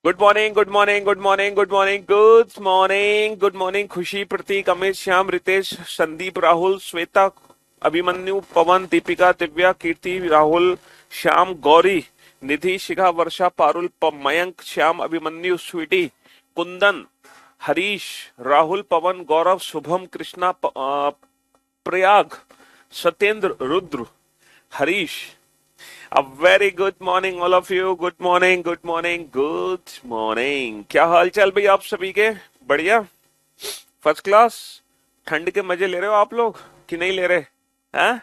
Good morning, good morning, good morning, good morning, good morning, good morning. खुशी, प्रतीक, अमित, श्याम, रितेश, संदीप, राहुल, श्वेता, अभिमन्यु, पवन, दीपिका, दिव्या, कीर्ति, राहुल, श्याम, गौरी, निधि, शिखा, वर्षा, पारुल, मयंक, श्याम, अभिमन्यु, स्वीटी, कुंदन, हरीश, राहुल, पवन, गौरव, Shubham, Krishna, Prayag, Satyendra, Rudra, Harish. A very good morning all of you. Good morning, good morning, good morning. क्या हाल चाल भाई आप सभी के? बढ़िया, first class. ठंड के मजे ले रहे हो आप लोग कि नहीं ले रहे? हैं?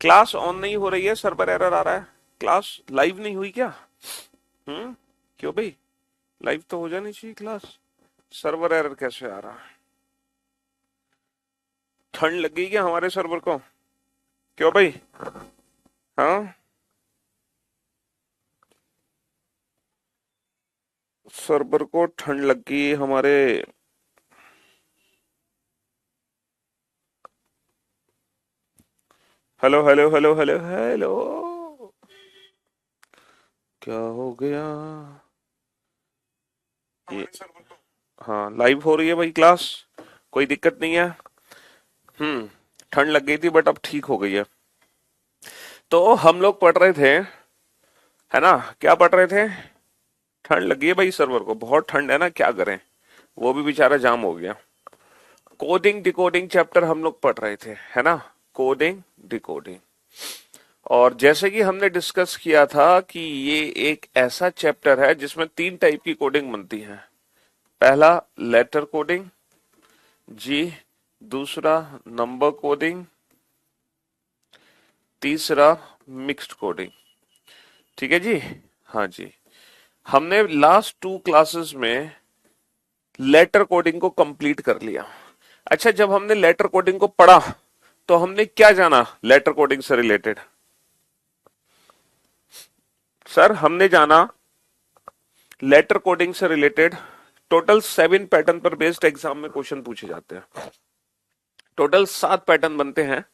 क्लास ऑन नहीं हो रही है, सर्वर एरर आ रहा है। क्लास लाइव नहीं हुई क्या? हम्म? क्यों भाई? लाइव तो हो जानी चाहिए क्लास। सर्वर एरर कैसे आ रहा है? ठंड लग गई क्या हमारे सर्वर को? क्यों भाई? हाँ, सर्वर को ठंड लग गई हमारे। Hello hello hello hello hello. क्या हो गया ये? हाँ, लाइव हो रही है भाई क्लास, कोई दिक्कत नहीं है। ठंड लग गई थी बट अब ठीक हो गई है। तो हम लोग पढ़ रहे थे, है ना? क्या पढ़ रहे थे? ठंड लगी है भाई सर्वर को, बहुत ठंड है ना, क्या करें। वो भी बेचारा जाम हो गया। कोडिंग डिकोडिंग चैप्टर हम लोग पढ़ रहे थे, है ना? Coding decoding. और जैसे कि हमने डिस्कस किया था कि ये एक ऐसा चैप्टर है जिसमें तीन टाइप की कोडिंग बनती है। पहला लेटर कोडिंग जी, दूसरा नंबर कोडिंग, तीसरा मिक्स्ड कोडिंग। ठीक है जी। हाँ जी। हमने लास्ट टू क्लासेस में लेटर कोडिंग को कंप्लीट कर लिया। अच्छा, जब हमने लेटर कोडिंग को पढ़ा तो हमने क्या जाना लेटर कोडिंग से रिलेटेड? सर, हमने जाना लेटर कोडिंग से रिलेटेड टोटल 7 पैटर्न पर बेस्ड एग्जाम में क्वेश्चन पूछे जाते हैं। टोटल 7 पैटर्न बनते हैं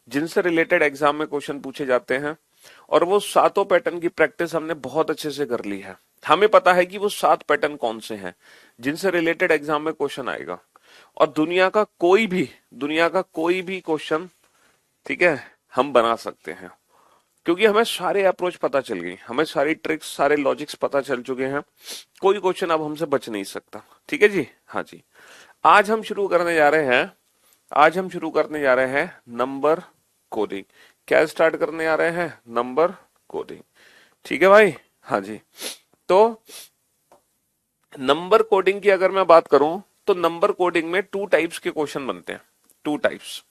जिनसे रिलेटेड एग्जाम में क्वेश्चन पूछे जाते हैं। और वो सातों पैटर्न की प्रैक्टिस हमने बहुत अच्छे से कर ली है। हमें पता है कि वो 7 पैटर्न कौन से हैं जिनसे रिलेटेड एग्जाम में क्वेश्चन आएगा। और दुनिया का कोई भी क्वेश्चन, ठीक है, हम बना सकते हैं। क्योंकि हमें सारे अप्रोच पता चल गई, हमें सारी ट्रिक्स, सारे लॉजिक्स पता चल चुके हैं। कोई क्वेश्चन अब हमसे बच नहीं सकता। ठीक है जी। हाँ जी। आज हम शुरू करने जा रहे हैं आज हम शुरू करने जा रहे हैं नंबर कोडिंग। क्या स्टार्ट करने जा रहे हैं? Number coding. ठीक है भाई। हाँ जी। तो नंबर कोडिंग की अगर मैं बात करूं तो नंबर कोडिंग में 2 टाइप्स के क्वेश्चन बनते हैं। 2 टाइप्स।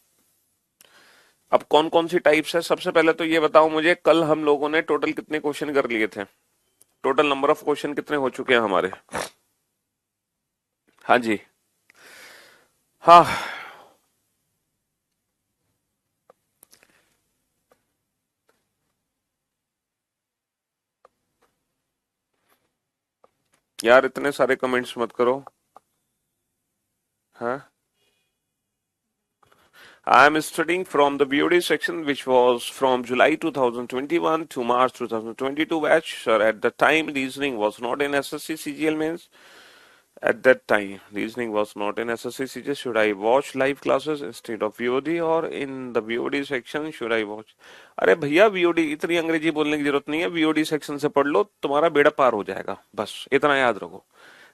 अब कौन कौन सी टाइप्स है? सबसे पहले तो ये बताओ मुझे, कल हम लोगों ने टोटल कितने क्वेश्चन कर लिए थे? टोटल नंबर ऑफ क्वेश्चन कितने हो चुके हैं हमारे? हाँ जी। हाँ। यार, इतने सारे कमेंट्स मत करो। हाँ। I am studying from the BOD section, which was from July 2021 to March 2022 batch. Sir, at the time, reasoning was not in SSC CGL mains. At that time, reasoning was not in SSC CGL. Should I watch live classes instead of VOD, or in the VOD section should I watch? अरे भैया, VOD इतनी अंग्रेजी बोलने की जरूरत नहीं है। VOD section से पढ़ लो, तुम्हारा बेड़ा पार हो जाएगा। बस इतना याद रखो।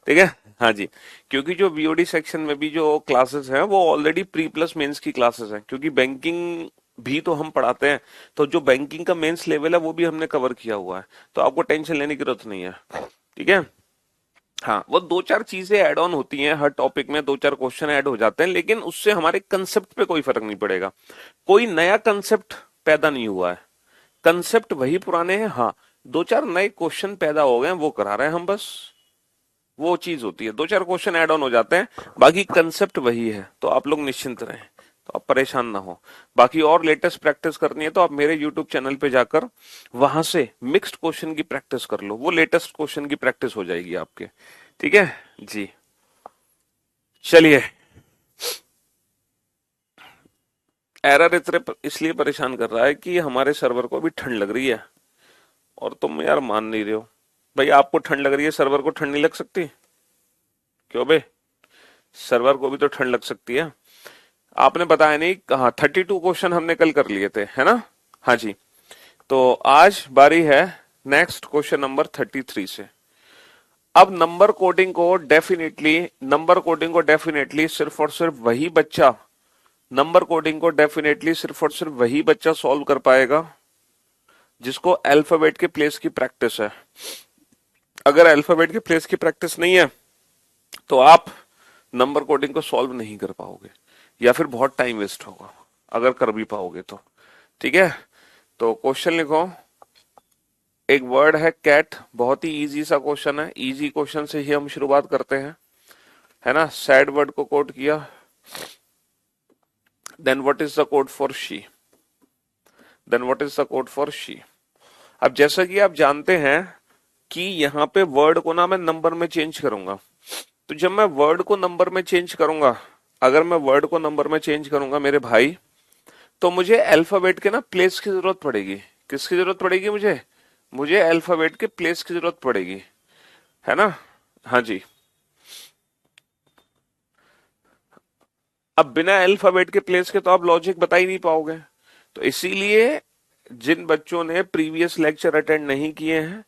ठीक है। हाँ जी। क्योंकि जो बीओडी सेक्शन में भी जो क्लासेस हैं वो ऑलरेडी प्री प्लस मेंस की क्लासेस हैं, क्योंकि बैंकिंग भी तो हम पढ़ाते हैं। तो जो बैंकिंग का मेंस लेवल है वो भी हमने कवर किया हुआ है। तो आपको टेंशन लेने की जरूरत नहीं है। ठीक है। हाँ, वो दो चार चीजें ऐड ऑन होती हैं, हर टॉपिक में दो चार क्वेश्चन ऐड हो जाते हैं, लेकिन उससे हमारे कंसेप्ट पे कोई फर्क नहीं पड़ेगा। कोई नया कंसेप्ट पैदा नहीं हुआ है। कंसेप्ट वही पुराने हैं। हाँ, दो चार नए क्वेश्चन पैदा हो गए हैं, वो करा रहे हैं हम बस। वो चीज होती है, दो चार क्वेश्चन ऐड ऑन हो जाते हैं, बाकी कंसेप्ट वही है। तो आप लोग निश्चिंत रहें, तो आप परेशान ना हो। बाकी और लेटेस्ट प्रैक्टिस करनी है तो आप मेरे यूट्यूब चैनल पे जाकर वहां से मिक्स्ड क्वेश्चन की प्रैक्टिस कर लो, वो लेटेस्ट क्वेश्चन की प्रैक्टिस हो जाएगी आपके। ठीक है जी। चलिए। एरर इतने इसलिए परेशान कर रहा है कि हमारे सर्वर को अभी ठंड लग रही है और तुम यार मान नहीं रहे हो। भाई आपको ठंड लग रही है, सर्वर को ठंड नहीं लग सकती? क्यों बे, सर्वर को भी तो ठंड लग सकती है। आपने बताया नहीं, हाँ 32 क्वेश्चन हमने कल कर लिए थे, है ना? हाँ जी। तो आज बारी है नेक्स्ट क्वेश्चन नंबर 33 से। अब नंबर कोडिंग को डेफिनेटली सिर्फ और सिर्फ वही बच्चा, नंबर कोडिंग को डेफिनेटली सिर्फ और सिर्फ वही बच्चा सॉल्व कर पाएगा जिसको अल्फाबेट के प्लेस की प्रैक्टिस है। अगर अल्फाबेट के प्लेस की प्रैक्टिस नहीं है तो आप नंबर कोडिंग को सॉल्व नहीं कर पाओगे, या फिर बहुत टाइम वेस्ट होगा अगर कर भी पाओगे तो। ठीक है, तो क्वेश्चन लिखो। एक वर्ड है कैट, बहुत ही इजी सा क्वेश्चन है, इजी क्वेश्चन से ही हम शुरुआत करते हैं, है ना? सैड वर्ड को कोड किया, then what is the code for she, then what is the code for she. अब जैसा कि आप जानते हैं कि यहाँ पे वर्ड को ना मैं नंबर में चेंज करूंगा, तो जब मैं वर्ड को नंबर में चेंज करूंगा, अगर मैं वर्ड को नंबर में चेंज करूंगा मेरे भाई, तो मुझे अल्फाबेट के ना प्लेस की जरूरत पड़ेगी। किसकी जरूरत पड़ेगी मुझे? मुझे अल्फाबेट के प्लेस की जरूरत पड़ेगी, है ना? हाँ जी। अब बिना अल्फाबेट के प्लेस के तो आप लॉजिक बता ही नहीं पाओगे। तो इसीलिए जिन बच्चों ने प्रीवियस लेक्चर अटेंड नहीं किए हैं,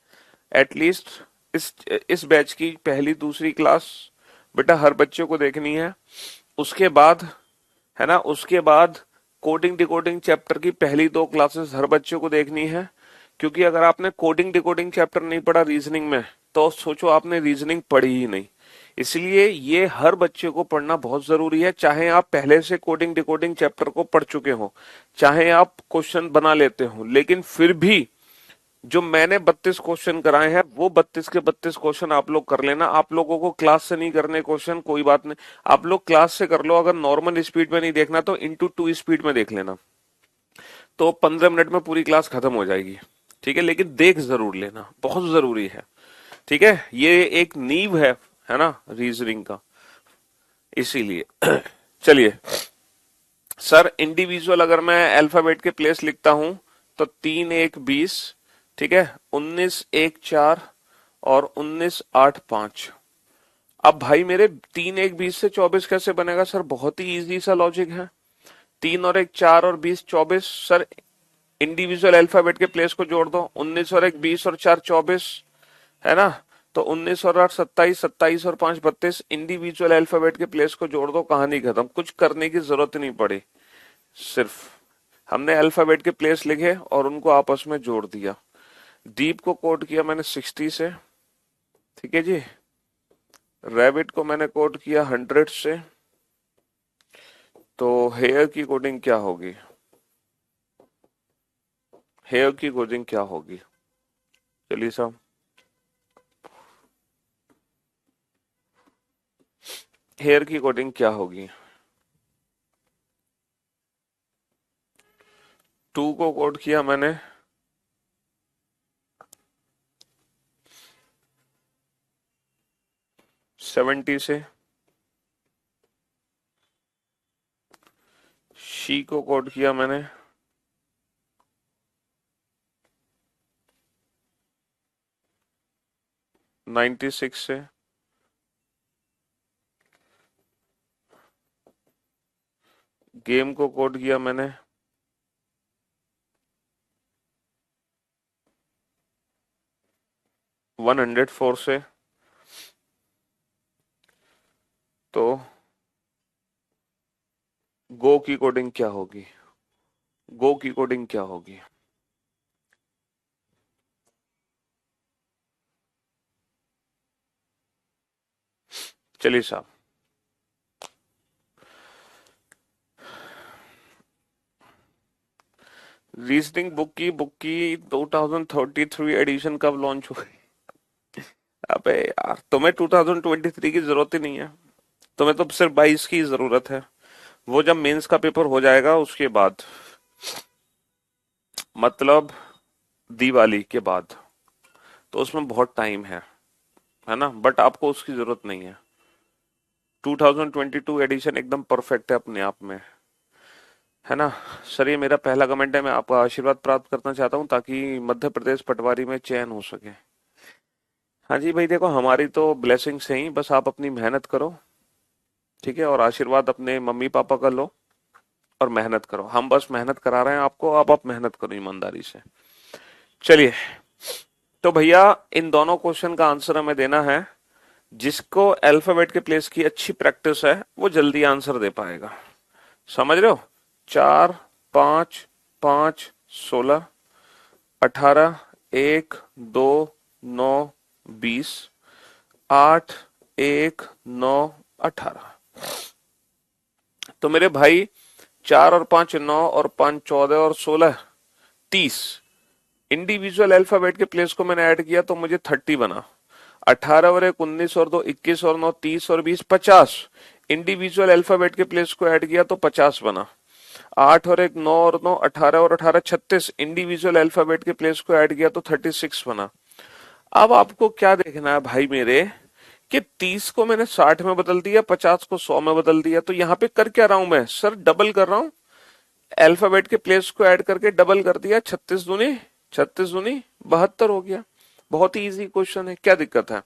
एटलीस्ट इस इस बैच की पहली दूसरी क्लास बेटा हर बच्चे को देखनी है। उसके बाद, है ना, उसके बाद कोडिंग डिकोडिंग चैप्टर की पहली दो क्लासेस हर बच्चे को देखनी है। क्योंकि अगर आपने कोडिंग डिकोडिंग चैप्टर नहीं पढ़ा रीजनिंग में, तो सोचो आपने रीजनिंग पढ़ी ही नहीं। इसलिए ये हर बच्चे को पढ़ना बहुत जरूरी है, चाहे आप पहले से कोडिंग डिकोडिंग चैप्टर को पढ़ चुके हो, चाहे आप क्वेश्चन बना लेते हो, लेकिन फिर भी जो मैंने 32 क्वेश्चन कराए हैं वो 32 के 32 क्वेश्चन आप लोग कर लेना। आप लोगों को क्लास से नहीं करने क्वेश्चन, कोई बात नहीं, आप लोग क्लास से कर लो। अगर नॉर्मल स्पीड में नहीं देखना तो इंटू टू स्पीड में देख लेना, तो 15 मिनट में पूरी क्लास खत्म हो जाएगी। ठीक है, लेकिन देख जरूर लेना, बहुत जरूरी है। ठीक है, ये एक नींव है ना, रीजनिंग का, इसीलिए चलिए सर, इंडिविजुअल अगर मैं अल्फाबेट के प्लेस लिखता हूं तो 3 1 20, ठीक है, 19 1 4 और 19 8 5। अब भाई मेरे 3 1 20 से 24 कैसे बनेगा सर? बहुत ही इजी सा लॉजिक है। 3 और 1 4 और 20 24 सर। इंडिविजुअल अल्फाबेट के प्लेस को जोड़ दो, 19 और 1 20 और 4 24, है ना? तो 19 और 8 27, 27 और 5 32। इंडिविजुअल अल्फाबेट के प्लेस को जोड़ दो, कहानी खत्म, कुछ करने की जरूरत नहीं पड़ी। सिर्फ हमने अल्फाबेट के प्लेस लिखे और उनको आपस में जोड़ दिया। दीप को कोड किया मैंने 60 से, ठीक है जी। रैबिट को मैंने कोड किया 100 से। तो हेयर की कोडिंग क्या होगी? हेयर की कोडिंग क्या होगी? चलिए साहब, हेयर की कोडिंग क्या होगी? 2 को कोड किया मैंने 70 से। शी को कोड किया मैंने 96 से। गेम को कोड किया मैंने 104 से। तो गो की कोडिंग क्या होगी? गो की कोडिंग क्या होगी? चलिए साहब, रीजनिंग बुक की 2033 एडिशन कब लॉन्च हुई? अबे यार, तुम्हें 2023 की जरूरत ही नहीं है, तुम्हें तो सिर्फ 22 की जरूरत है। वो जब मेंस का पेपर हो जाएगा उसके बाद, मतलब दिवाली के बाद, तो उसमें बहुत टाइम है ना? बट आपको उसकी जरूरत नहीं है। 2022 एडिशन एकदम परफेक्ट है अपने आप में, है ना? सर ये मेरा पहला कमेंट है, मैं आपका आशीर्वाद प्राप्त करना चाहता हूँ ताकि मध्य प्रदेश पटवारी में चयन हो सके। हाँ जी भाई, देखो हमारी तो ब्लेसिंग्स हैं ही, बस आप अपनी मेहनत करो, ठीक है, और आशीर्वाद अपने मम्मी पापा का लो और मेहनत करो। हम बस मेहनत करा रहे हैं आपको, अब आप मेहनत करो ईमानदारी से। चलिए, तो भैया इन दोनों क्वेश्चन का आंसर हमें देना है। जिसको अल्फाबेट के प्लेस की अच्छी प्रैक्टिस है वो जल्दी आंसर दे पाएगा। समझ रहे हो? 4, 5, 5, 16, 18, 1, 2, 9, 20, 8, 1, 9, 18। तो मेरे भाई 4 और 5 9 और 5 14 और 16 30। इंडिविजुअल अल्फाबेट के प्लेस को मैंने ऐड किया तो मुझे 30 बना। 18 और 1 19 और 2 21 और 9 30 और 20 50। इंडिविजुअल अल्फाबेट के प्लेस को ऐड किया तो 50 बना। 8 और 1 9 और 9 18 और 18 36। इंडिविजुअल अल्फाबेट के प्लेस को ऐड किया तो 36 बना। अब आपको क्या देखना है भाई मेरे, कि 30 को मैंने 60 में बदल दिया, 50 को 100 में बदल दिया, तो यहाँ पे कर क्या रहा हूं मैं सर, डबल कर रहा हूं। अल्फाबेट के प्लेस को ऐड करके डबल कर दिया। 36 दूनी 72 हो गया। बहुत ही इजी क्वेश्चन है, क्या दिक्कत है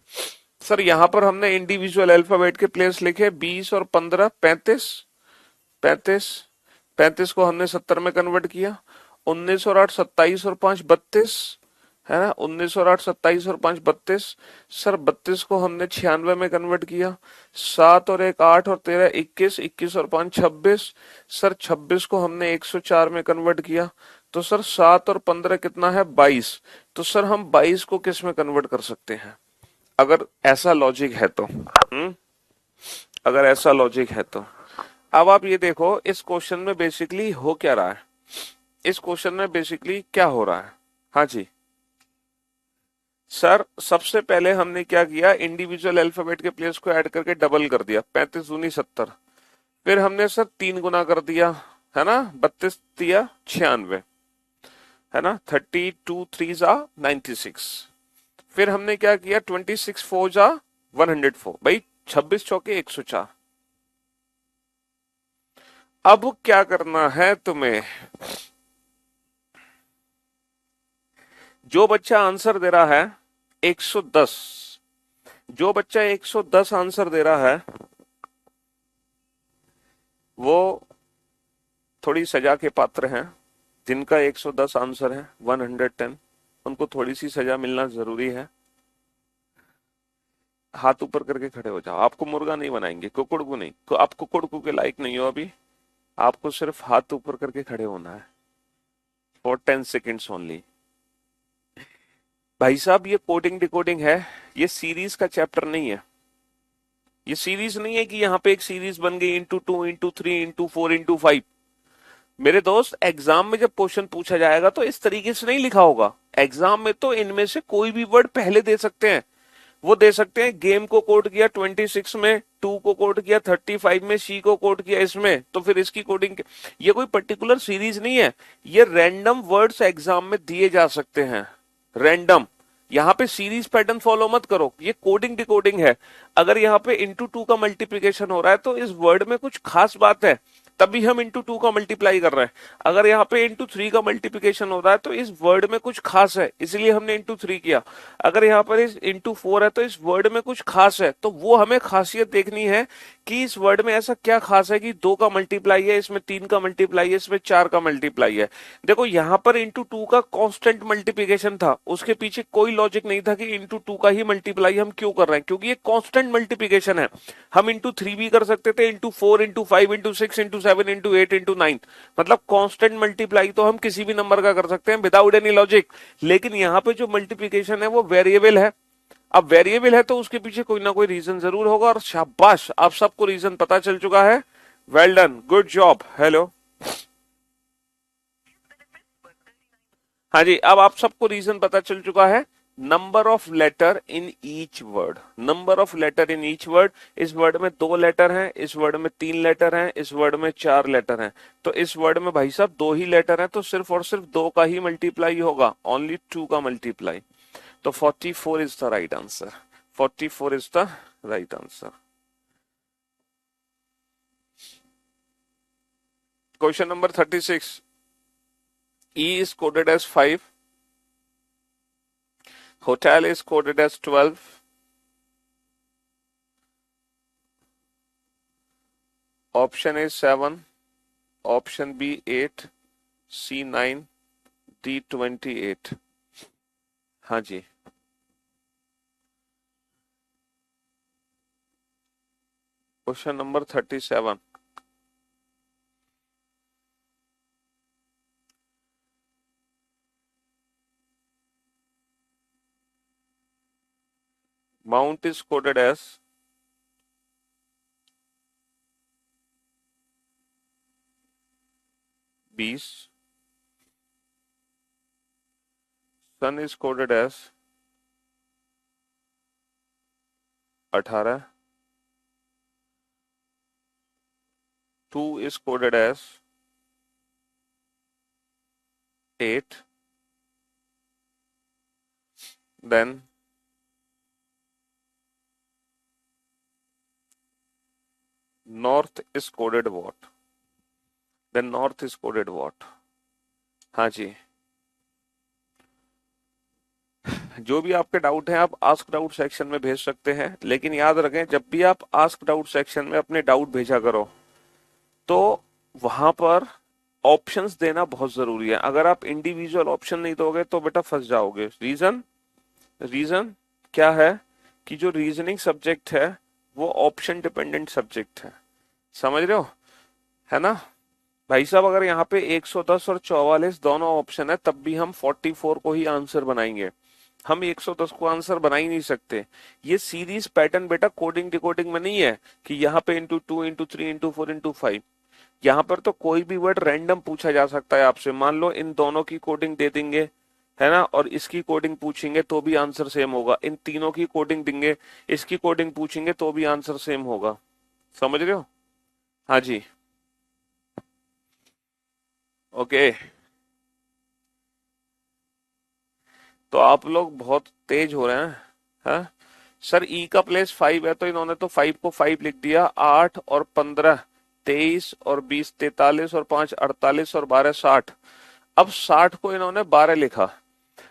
सर? यहां पर हमने इंडिविजुअल अल्फाबेट के प्लेस लिखे 20 और 15 35। 35 35 को हमने 70 में कन्वर्ट किया। 19 और 8 27 और 5 32, है ना? 19 और 8 27 और 5 32। सर 32 को हमने 96 में कन्वर्ट किया। 7 और 1 8 और 13 21, 21 और 5 26। सर 26 को हमने 104 में कन्वर्ट किया। तो सर 7 और 15 कितना है? 22। तो सर हम 22 को किस में कन्वर्ट कर सकते हैं, अगर ऐसा लॉजिक है तो? अगर ऐसा लॉजिक है तो अब आप ये देखो, इस क्वेश्चन में बेसिकली हो क्या रहा है। इस क्वेश्चन में बेसिकली क्या हो रहा है? हाँ जी सर, सबसे पहले हमने क्या किया, इंडिविजुअल अल्फाबेट के प्लेस को ऐड करके डबल कर दिया। 35 दूनी 70। फिर हमने सर 3 गुना कर दिया, है ना? 32 दिया 96, है ना? 32 3 जा 96। फिर हमने क्या किया, 26 4 जा 104। भाई 26 चौके 104। अब क्या करना है तुम्हें, जो बच्चा आंसर दे रहा है 110, जो बच्चा 110 आंसर दे रहा है वो थोड़ी सजा के पात्र हैं। जिनका 110 आंसर है 110, उनको थोड़ी सी सजा मिलना जरूरी है। हाथ ऊपर करके खड़े हो जाओ। आपको मुर्गा नहीं बनाएंगे, कुकुड़ को नहीं, तो आप कुकुड़ को के लायक नहीं हो अभी। आपको सिर्फ हाथ ऊपर करके खड़े होना है फॉर 10 सेकेंड्स ओनली। भाई साहब ये कोडिंग डिकोडिंग है, ये सीरीज का चैप्टर नहीं है। ये सीरीज नहीं है कि यहाँ पे एक सीरीज बन गई इंटू 2 इंटू 3 इंटू 4 इंटू 5। मेरे दोस्त, एग्जाम में जब क्वेश्चन पूछा जाएगा तो इस तरीके से नहीं लिखा होगा। एग्जाम में तो इनमें से कोई भी वर्ड पहले दे सकते हैं। वो दे सकते हैं गेम को कोड किया 26 में, टू को कोड किया 35 में, सी को कोड किया इसमें, तो फिर इसकी कोडिंग। ये कोई पर्टिकुलर सीरीज नहीं है, ये रैंडम वर्ड्स एग्जाम में दिए जा सकते हैं। रैंडम। यहाँ पे सीरीज पैटर्न फॉलो मत करो, ये कोडिंग डिकोडिंग है। अगर यहाँ पे इंटू 2 का मल्टीप्लीकेशन हो रहा है तो इस वर्ड में कुछ खास बात है, तभी हम इंटू 2 का मल्टीप्लाई कर रहे हैं। अगर यहाँ पे इंटू 3 का मल्टीप्लीकेशन हो रहा है तो इस वर्ड में कुछ खास है, इसलिए हमने इंटू 3 किया। अगर यहाँ पर इस इंटू 4 है तो इस वर्ड में कुछ खास है, तो वो हमें खासियत देखनी है कि इस वर्ड में ऐसा क्या खास है कि 2 का मल्टीप्लाई है, इसमें 3 का मल्टीप्लाई है, इसमें 4 का मल्टीप्लाई है। देखो यहाँ पर इंटू 2 का कांस्टेंट मल्टीप्लिकेशन था, उसके पीछे कोई लॉजिक नहीं था कि इंटू 2 का ही मल्टीप्लाई हम क्यों कर रहे हैं, क्योंकि ये कांस्टेंट मल्टीप्लिकेशन है। हम इंटू 3 भी कर सकते थे, into 4 into 5 into 6 into 7 into 8 into 9। मतलब कांस्टेंट मल्टीप्लाई तो हम किसी भी नंबर का कर सकते हैं विदाउट एनी लॉजिक। लेकिन यहाँ पे जो मल्टीप्लिकेशन है वो वेरिएबल है। अब वेरिएबल है तो उसके पीछे कोई ना कोई रीजन जरूर होगा, और शाबाश, आप सबको रीजन पता चल चुका है। Well done, good job. Hello. हाँ जी, अब आप सबको रीजन पता चल चुका है। Number of letter in each word, number of letter in each word. इस वर्ड में 2 लेटर हैं, इस वर्ड में 3 लेटर हैं, इस वर्ड में 4 लेटर हैं। तो इस वर्ड में भाई साहब 2 ही लेटर हैं, तो सिर्फ और सिर्फ 2 का ही मल्टीप्लाई होगा, ओनली 2 का मल्टीप्लाई। तो 44 is the right answer. 44 is the right answer. Question number 36। E is coded as 5. Hotel is coded as 12. Option A 7. Option B 8. C 9. D 28. हाँ जी. Question number 37. Mount is coded as 20. Sun is coded as 18. 2 is coded as 8. Then North is coded what? Then North is coded what? हाँ जी. जो भी आपके doubt हैं आप ask doubt section में भेज सकते हैं, लेकिन याद रखें जब भी आप आस्क डाउट सेक्शन में अपने डाउट भेजा करो तो वहां पर ऑप्शंस देना बहुत जरूरी है. अगर आप इंडिविजुअल ऑप्शन नहीं दोगे तो बेटा फंस जाओगे. रीजन क्या है कि जो रीजनिंग सब्जेक्ट है वो ऑप्शन डिपेंडेंट सब्जेक्ट है. समझ रहे हो, है ना भाई साहब. अगर यहाँ पे 110 और 44 दोनों ऑप्शन है तब भी हम 44 को ही आंसर बनाएंगे. हम 110 को आंसर बना ही नहीं सकते. ये सीरीज पैटर्न बेटा कोडिंग डिकोडिंग में नहीं है कि यहाँ पे इंटू 2 इंटू 3 इंटू 4 इंटू 5. यहाँ पर तो कोई भी वर्ड रैंडम पूछा जा सकता है आपसे. मान लो इन दोनों की कोडिंग दे देंगे, है ना, और इसकी कोडिंग पूछेंगे तो भी आंसर सेम होगा. इन तीनों की कोडिंग देंगे, इसकी कोडिंग पूछेंगे तो भी आंसर सेम होगा. समझ रहे हो. हाँ जी. ओके. तो आप लोग बहुत तेज हो रहे हैं. हाँ सर, ई का प्लेस 5 है तो इन्होंने तो 5 को 5 लिख दिया. 8 और 15 23 और 20 43 और 5 48 और 12 60. अब 60 को इन्होंने 12 लिखा.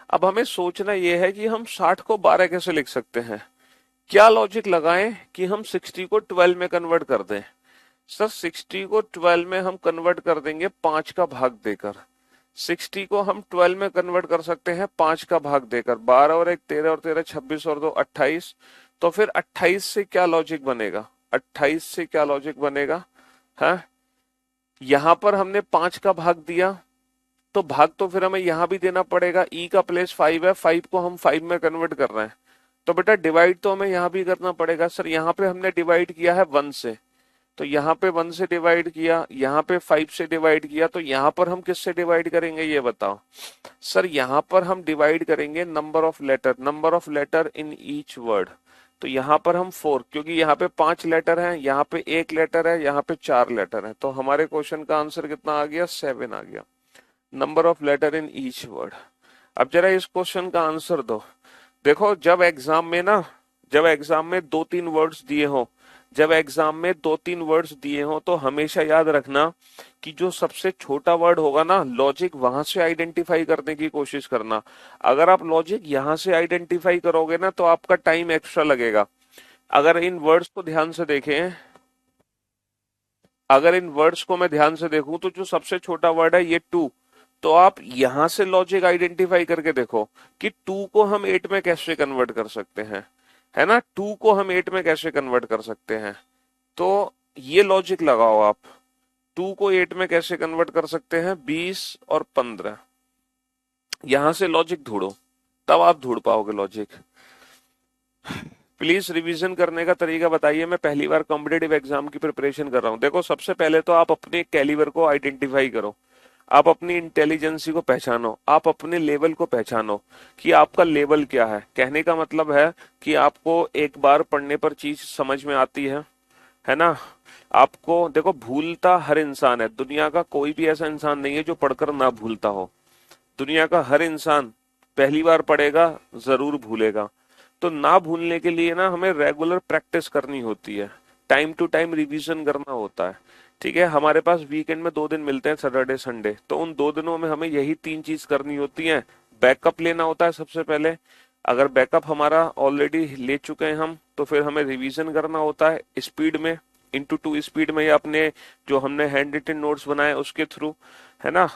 अब हमें सोचना यह है कि हम 60 को 12 कैसे लिख सकते हैं. क्या लॉजिक लगाएं कि हम 60 को 12 में कन्वर्ट कर दें. सर 60 को 12 में हम कन्वर्ट कर देंगे 5 का भाग देकर. 60 को हम 12 में कन्वर्ट कर सकते हैं 5 का भाग देकर. 12 और 1 13 और 13 26 और 2 28. तो फिर 28 से क्या लॉजिक बनेगा. 28 से क्या लॉजिक बनेगा. हाँ यहां पर हमने 5 का भाग दिया तो भाग तो फिर हमें यहां भी देना पड़ेगा. ई का प्लेस 5 है, 5 को हम 5 में कन्वर्ट कर रहे हैं तो बेटा डिवाइड तो हमें यहां भी करना पड़ेगा. सर यहां पे हमने डिवाइड किया है 1 से, तो यहाँ पे 1 से डिवाइड किया, यहाँ पे 5 से डिवाइड किया, तो यहाँ पर हम किससे डिवाइड करेंगे ये बताओ. सर यहाँ पर हम डिवाइड करेंगे number of letter in each word. तो यहाँ पर हम 4, क्योंकि यहाँ पे 5 लेटर हैं, यहाँ पे 1 लेटर है, यहाँ पे 4 लेटर है, तो हमारे क्वेश्चन का आंसर कितना आ गया 7 आ गया. Number of letter in each word. अब जरा इस क्वेश्चन का आंसर दो. देखो जब एग्जाम में 2-3 वर्ड्स दिए हो, जब एग्जाम में 2-3 वर्ड्स दिए हो तो हमेशा याद रखना कि जो सबसे छोटा वर्ड होगा ना, लॉजिक वहां से आइडेंटिफाई करने की कोशिश करना. अगर आप लॉजिक यहां से आइडेंटिफाई करोगे ना तो आपका टाइम एक्स्ट्रा लगेगा. अगर इन वर्ड्स को ध्यान से देखें, अगर इन वर्ड्स को मैं ध्यान से देखूं तो जो सबसे छोटा वर्ड है ये 2. तो आप यहां से लॉजिक आइडेंटिफाई करके देखो कि 2 को हम 8 में कैसे कन्वर्ट कर सकते हैं, है ना. 2 को हम 8 में कैसे कन्वर्ट कर सकते हैं, तो ये लॉजिक लगाओ आप. 2 को 8 में कैसे कन्वर्ट कर सकते हैं, 20 और 15. यहां से लॉजिक ढूंढो तब आप ढूंढ पाओगे लॉजिक. प्लीज रिवीजन करने का तरीका बताइए. मैं पहली बार कॉम्पिटेटिव एग्जाम की प्रिपरेशन कर रहा हूं. देखो सबसे पहले तो आप अपने कैलिबर को आइडेंटिफाई करो, आप अपनी इंटेलिजेंसी को पहचानो, आप अपने लेवल को पहचानो कि आपका लेवल क्या है. कहने का मतलब है कि आपको एक बार पढ़ने पर चीज समझ में आती है ना. आपको देखो भूलता हर इंसान है. दुनिया का कोई भी ऐसा इंसान नहीं है जो पढ़कर ना भूलता हो. दुनिया का हर इंसान पहली बार पढ़ेगा जरूर भूलेगा. तो ना भूलने के लिए ना हमें रेगुलर प्रैक्टिस करनी होती है, टाइम टू टाइम रिवीजन करना होता है. ठीक है, हमारे पास वीकेंड में 2 दिन मिलते हैं, सैटरडे संडे. तो उन 2 दिनों में हमें यही 3 चीज करनी होती है. बैकअप लेना होता है सबसे पहले, अगर बैकअप हमारा ऑलरेडी ले चुके हैं हम, तो फिर हमें रिवीजन करना होता है स्पीड में, इंटू टू स्पीड में, या अपने जो हमने हैंड रिटन नोट्स बनाए उसके थ्रू, है ना।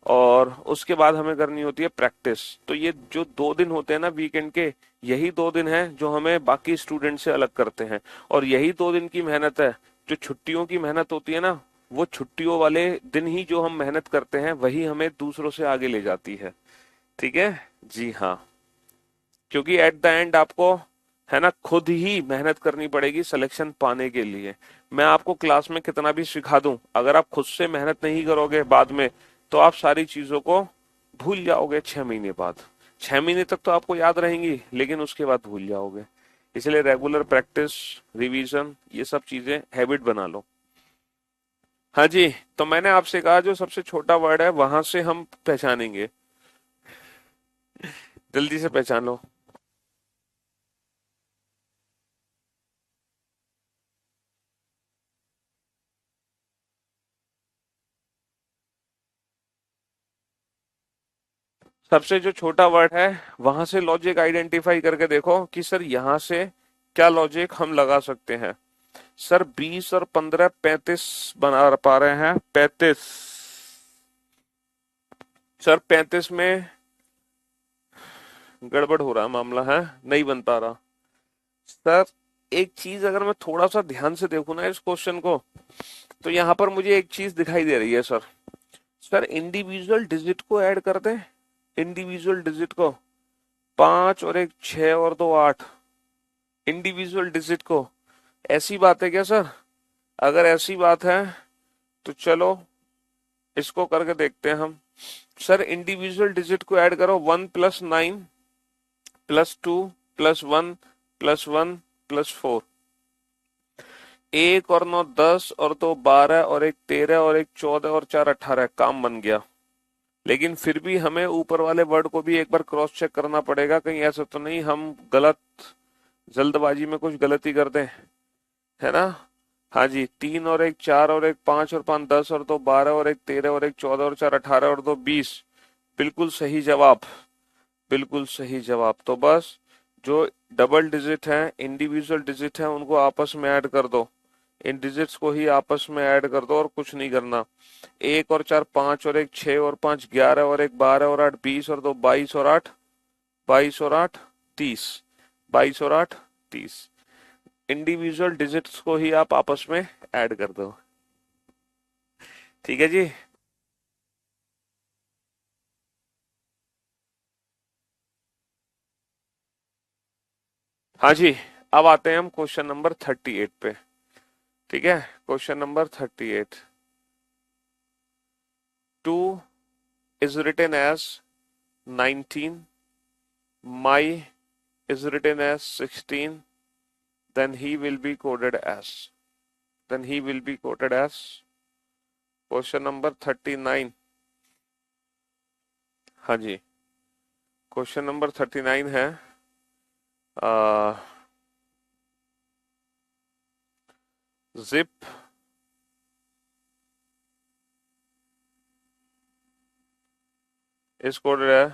और उसके बाद हमें करनी होती है प्रैक्टिस। तो ये जो 2 दिन होते हैं ना वीकेंड के, यही 2 दिन हैं जो हमें बाकी स्टूडेंट से अलग करते हैं। और यही 2 दिन की मेहनत है, जो छुट्टियों की मेहनत होती है ना, वो छुट्टियों वाले दिन ही जो हम मेहनत करते हैं वही हमें दूसरों से आगे ले जाती है। ठीक है। जी हाँ। क्योंकि एट द एंड आपको, है ना, खुद ही मेहनत करनी पड़ेगी सिलेक्शन पाने के लिए। मैं आपको क्लास में कितना भी सिखा दूं, अगर आप खुद से मेहनत नहीं करोगे बाद में, तो आप सारी चीजों को भूल जाओगे 6 महीने बाद। 6 महीने तक तो आपको याद रहेंगी, लेकिन उसके बाद भूल जाओगे। इसलिए रेगुलर प्रैक्टिस, रिवीजन, ये सब चीजें हैबिट बना लो। हाँ जी। तो मैंने आपसे कहा जो सबसे छोटा वर्ड है वहां से हम पहचानेंगे। जल्दी से पहचान लो। सबसे जो छोटा वर्ड है वहां से लॉजिक आइडेंटिफाई करके देखो कि सर यहां से क्या लॉजिक हम लगा सकते हैं। सर 20 और 15 35 बना पा रहे हैं, 35। सर 35 में गड़बड़ हो रहा है, मामला है नहीं बन पा रहा। सर एक चीज अगर मैं थोड़ा सा ध्यान से देखूं ना इस क्वेश्चन को, तो यहाँ पर मुझे एक चीज दिखाई दे रही है सर। सर इंडिविजुअल डिजिट को ऐड कर दें, इंडिविजुअल डिजिट को, 5 और एक 6 और 2 8, इंडिविजुअल डिजिट को। ऐसी बात है क्या सर? अगर ऐसी बात है तो चलो इसको करके देखते हैं हम। सर इंडिविजुअल डिजिट को ऐड करो, 1 + 9 + 1 + 1 + 4। 1 और 9 10 और 2 12 और एक 13 और एक 14 और 4 18, काम बन गया। लेकिन फिर भी हमें ऊपर वाले वर्ड को भी एक बार क्रॉस चेक करना पड़ेगा, कहीं ऐसा तो नहीं हम गलत, जल्दबाजी में कुछ गलती कर दें, है ना। हाँ जी, 3 और एक 4 और एक 5 और 5 10 और 2 12 और एक 13 और एक 14 और 4 18 और 2 20। बिल्कुल सही जवाब, बिल्कुल सही जवाब। तो बस जो डबल डिजिट है, इंडिविजुअल डिजिट है, उनको आपस में ऐड कर दो। इन डिजिट्स को ही आपस में ऐड कर दो और कुछ नहीं करना। 1 और 4 5 और एक 6 और 5 11 और एक 12 और 8 20 और 2 22 और 8 22 और 8 30, 22 और 8 30। इंडिविजुअल डिजिट्स को ही आप आपस में ऐड कर दो। ठीक है जी। हाँ जी। अब आते हैं हम क्वेश्चन नंबर 38 पे। ठीक है, question number 38। 2 is written as 19, my is written as 16, then he will be coded as, then he will be quoted as। Question number 39। हाँ जी, क्वेश्चन नंबर 39 है, जिप इज कोडेड है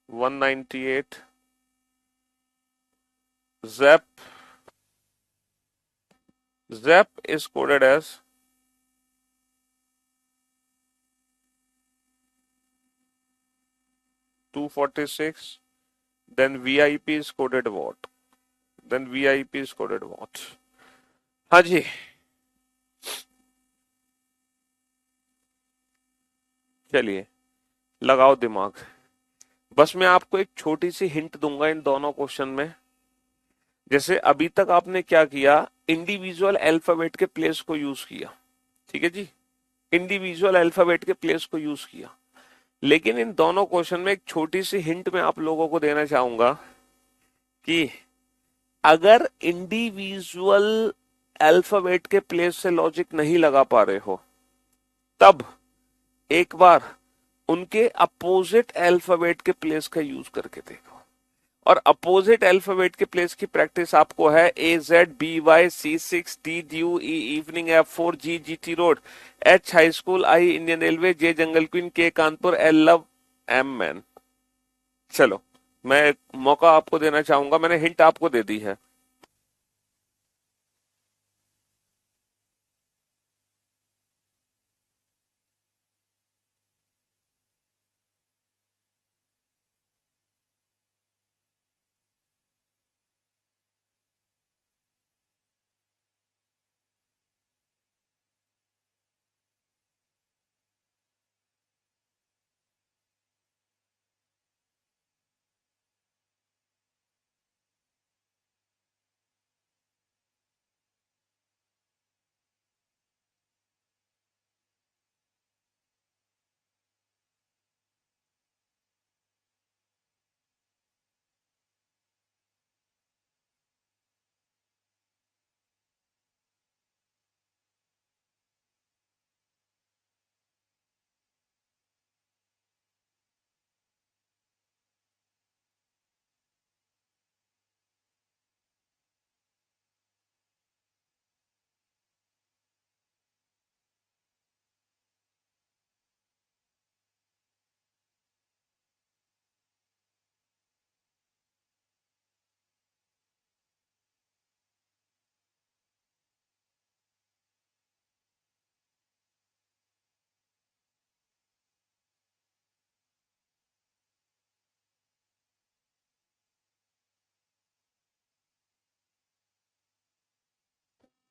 198, zep zep is coded as 246, then VIP is coded what, then VIP is coded what। हाँ जी। चलिए लगाओ दिमाग। बस मैं आपको एक छोटी सी हिंट दूंगा इन दोनों क्वेश्चन में। जैसे अभी तक आपने क्या किया, इंडिविजुअल अल्फाबेट के प्लेस को यूज किया, ठीक है जी, इंडिविजुअल अल्फाबेट के प्लेस को यूज किया। लेकिन इन दोनों क्वेश्चन में एक छोटी सी हिंट मैं आप लोगों को देना चाहूंगा कि अगर इंडिविजुअल अल्फाबेट के प्लेस से लॉजिक नहीं लगा पा रहे हो, तब एक बार उनके अपोजिट अल्फाबेट के प्लेस का यूज करके देखो। और अपोजिट अल्फाबेट के प्लेस की प्रैक्टिस आपको है AZBY C6D DU E evening F4G GT road H high school I Indian railway J jungle queen K Kanpur L love M man. चलो मैं एक मौका आपको देना चाहूंगा, मैंने हिंट आपको दे दी है।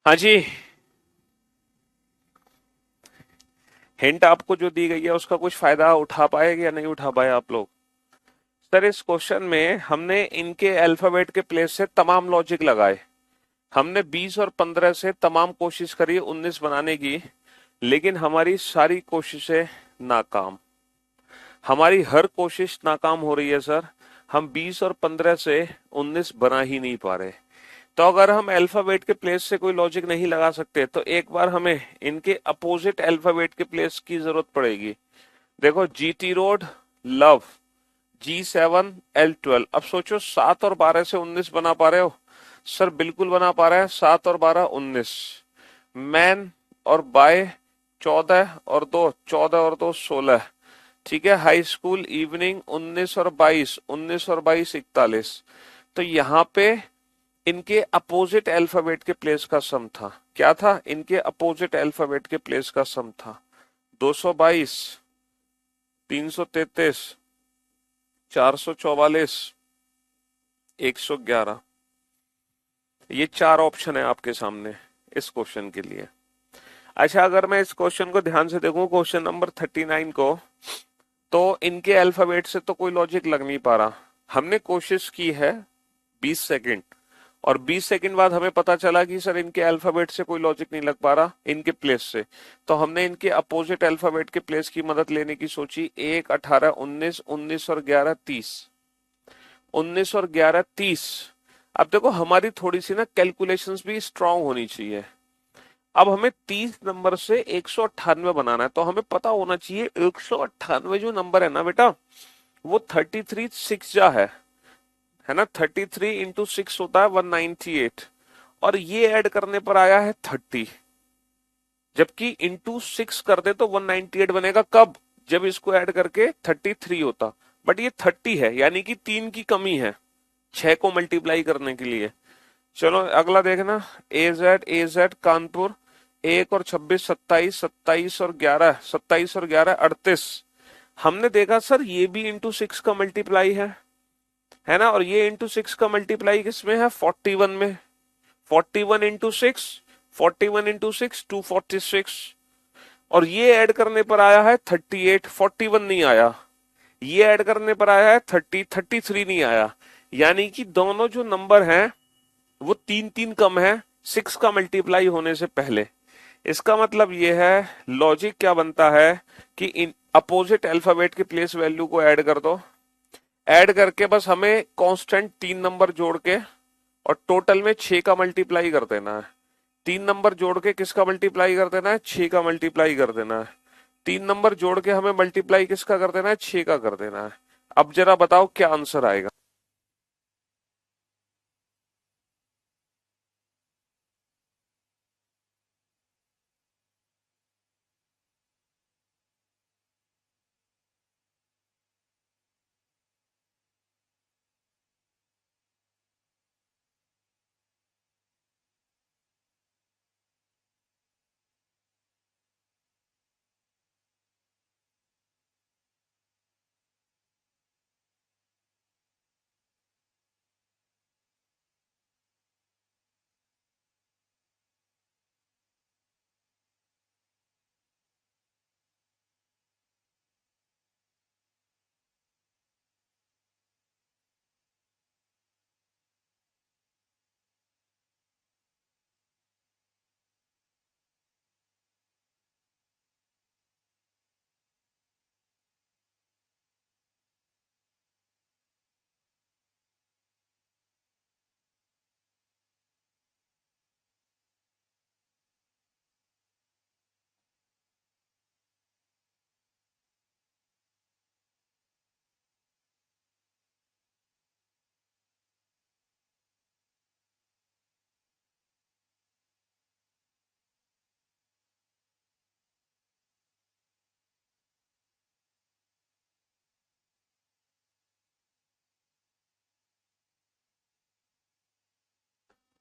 हाँ जी, हिंट आपको जो दी गई है उसका कुछ फायदा उठा पाए या नहीं उठा पाए आप लोग? सर इस क्वेश्चन में हमने इनके अल्फाबेट के प्लेस से तमाम लॉजिक लगाए। हमने 20 और 15 से तमाम कोशिश करी 19 बनाने की, लेकिन हमारी सारी कोशिशें नाकाम। हमारी हर कोशिश नाकाम हो रही है सर। हम 20 और 15 से 19 बना ही नहीं पा रहे। तो अगर हम अल्फाबेट के प्लेस से कोई लॉजिक नहीं लगा सकते तो एक बार हमें इनके अपोजिट अल्फाबेट के प्लेस की जरूरत पड़ेगी। देखो, GT road, love, G7 L12। अब सोचो 7 और 12 से 19 बना पा रहे हो? सर बिल्कुल बना पा रहे हैं। 7 और 12 19। मैन और बाय 14 और 2 14 और 2 16। ठीक है। हाई स्कूल इवनिंग 19 और 22 41। तो यहाँ पे इनके अपोजिट अल्फाबेट के प्लेस का सम था। क्या था? इनके अपोजिट अल्फाबेट के प्लेस का सम था 222, 333, 444, 111। ये चार ऑप्शन है आपके सामने इस क्वेश्चन के लिए। अच्छा, अगर मैं इस क्वेश्चन को ध्यान से देखूं, क्वेश्चन नंबर 39 को, तो इनके अल्फाबेट से तो कोई लॉजिक लग नहीं पा रहा। हमने कोशिश की है 20 सेकंड, और 20 सेकंड बाद हमें पता चला कि सर इनके अल्फाबेट से कोई लॉजिक नहीं लग पा रहा इनके प्लेस से। तो हमने इनके अपोजिट अल्फाबेट के प्लेस की मदद लेने की सोची। 1 18 19, 19 और 11 30, 19 और 11 30। अब देखो, हमारी थोड़ी सी ना कैलकुलेशंस भी स्ट्रांग होनी चाहिए। अब हमें 30 नंबर से 198 बनाना है, तो हमें पता होना चाहिए 198 जो नंबर है ना बेटा, वो 33 6 जा है ना। 33 इंटू 6 होता है 198, और ये ऐड करने पर आया है 30। जबकि इंटू 6 कर दे तो 198 बनेगा कब? जब इसको ऐड करके 33 होता। बट ये 30 है, यानी कि 3 की कमी है 6 को मल्टीप्लाई करने के लिए। चलो अगला देखना। ए जेड कानपुर, 1 और 26 27, 27 और 11, 27 और 11 38। हमने देखा सर ये भी इंटू 6 का मल्टीप्लाई है ना, और ये इंटू 6 का मल्टीप्लाई किसमें है? 41 में। 41 इंटू 6, 41 इंटू 6 246। और ये ऐड करने पर आया है 38, 41 नहीं आया। ये ऐड करने पर आया है 30, 33 नहीं आया। यानी कि दोनों जो नंबर हैं वो 3 3 कम है 6 का मल्टीप्लाई होने से पहले। इसका मतलब ये है, लॉजिक क्या बनता है कि इन अपोजिट अल्फाबेट के प्लेस वैल्यू को ऐड कर दो। ऐड करके बस हमें कांस्टेंट 3 नंबर जोड़ के और टोटल में 6 का मल्टीप्लाई कर देना है। 3 नंबर जोड़ के किसका मल्टीप्लाई कर देना है? 6 का मल्टीप्लाई कर देना है। 3 नंबर जोड़ के हमें मल्टीप्लाई किसका कर देना है? 6 का कर देना है। अब जरा बताओ क्या आंसर आएगा?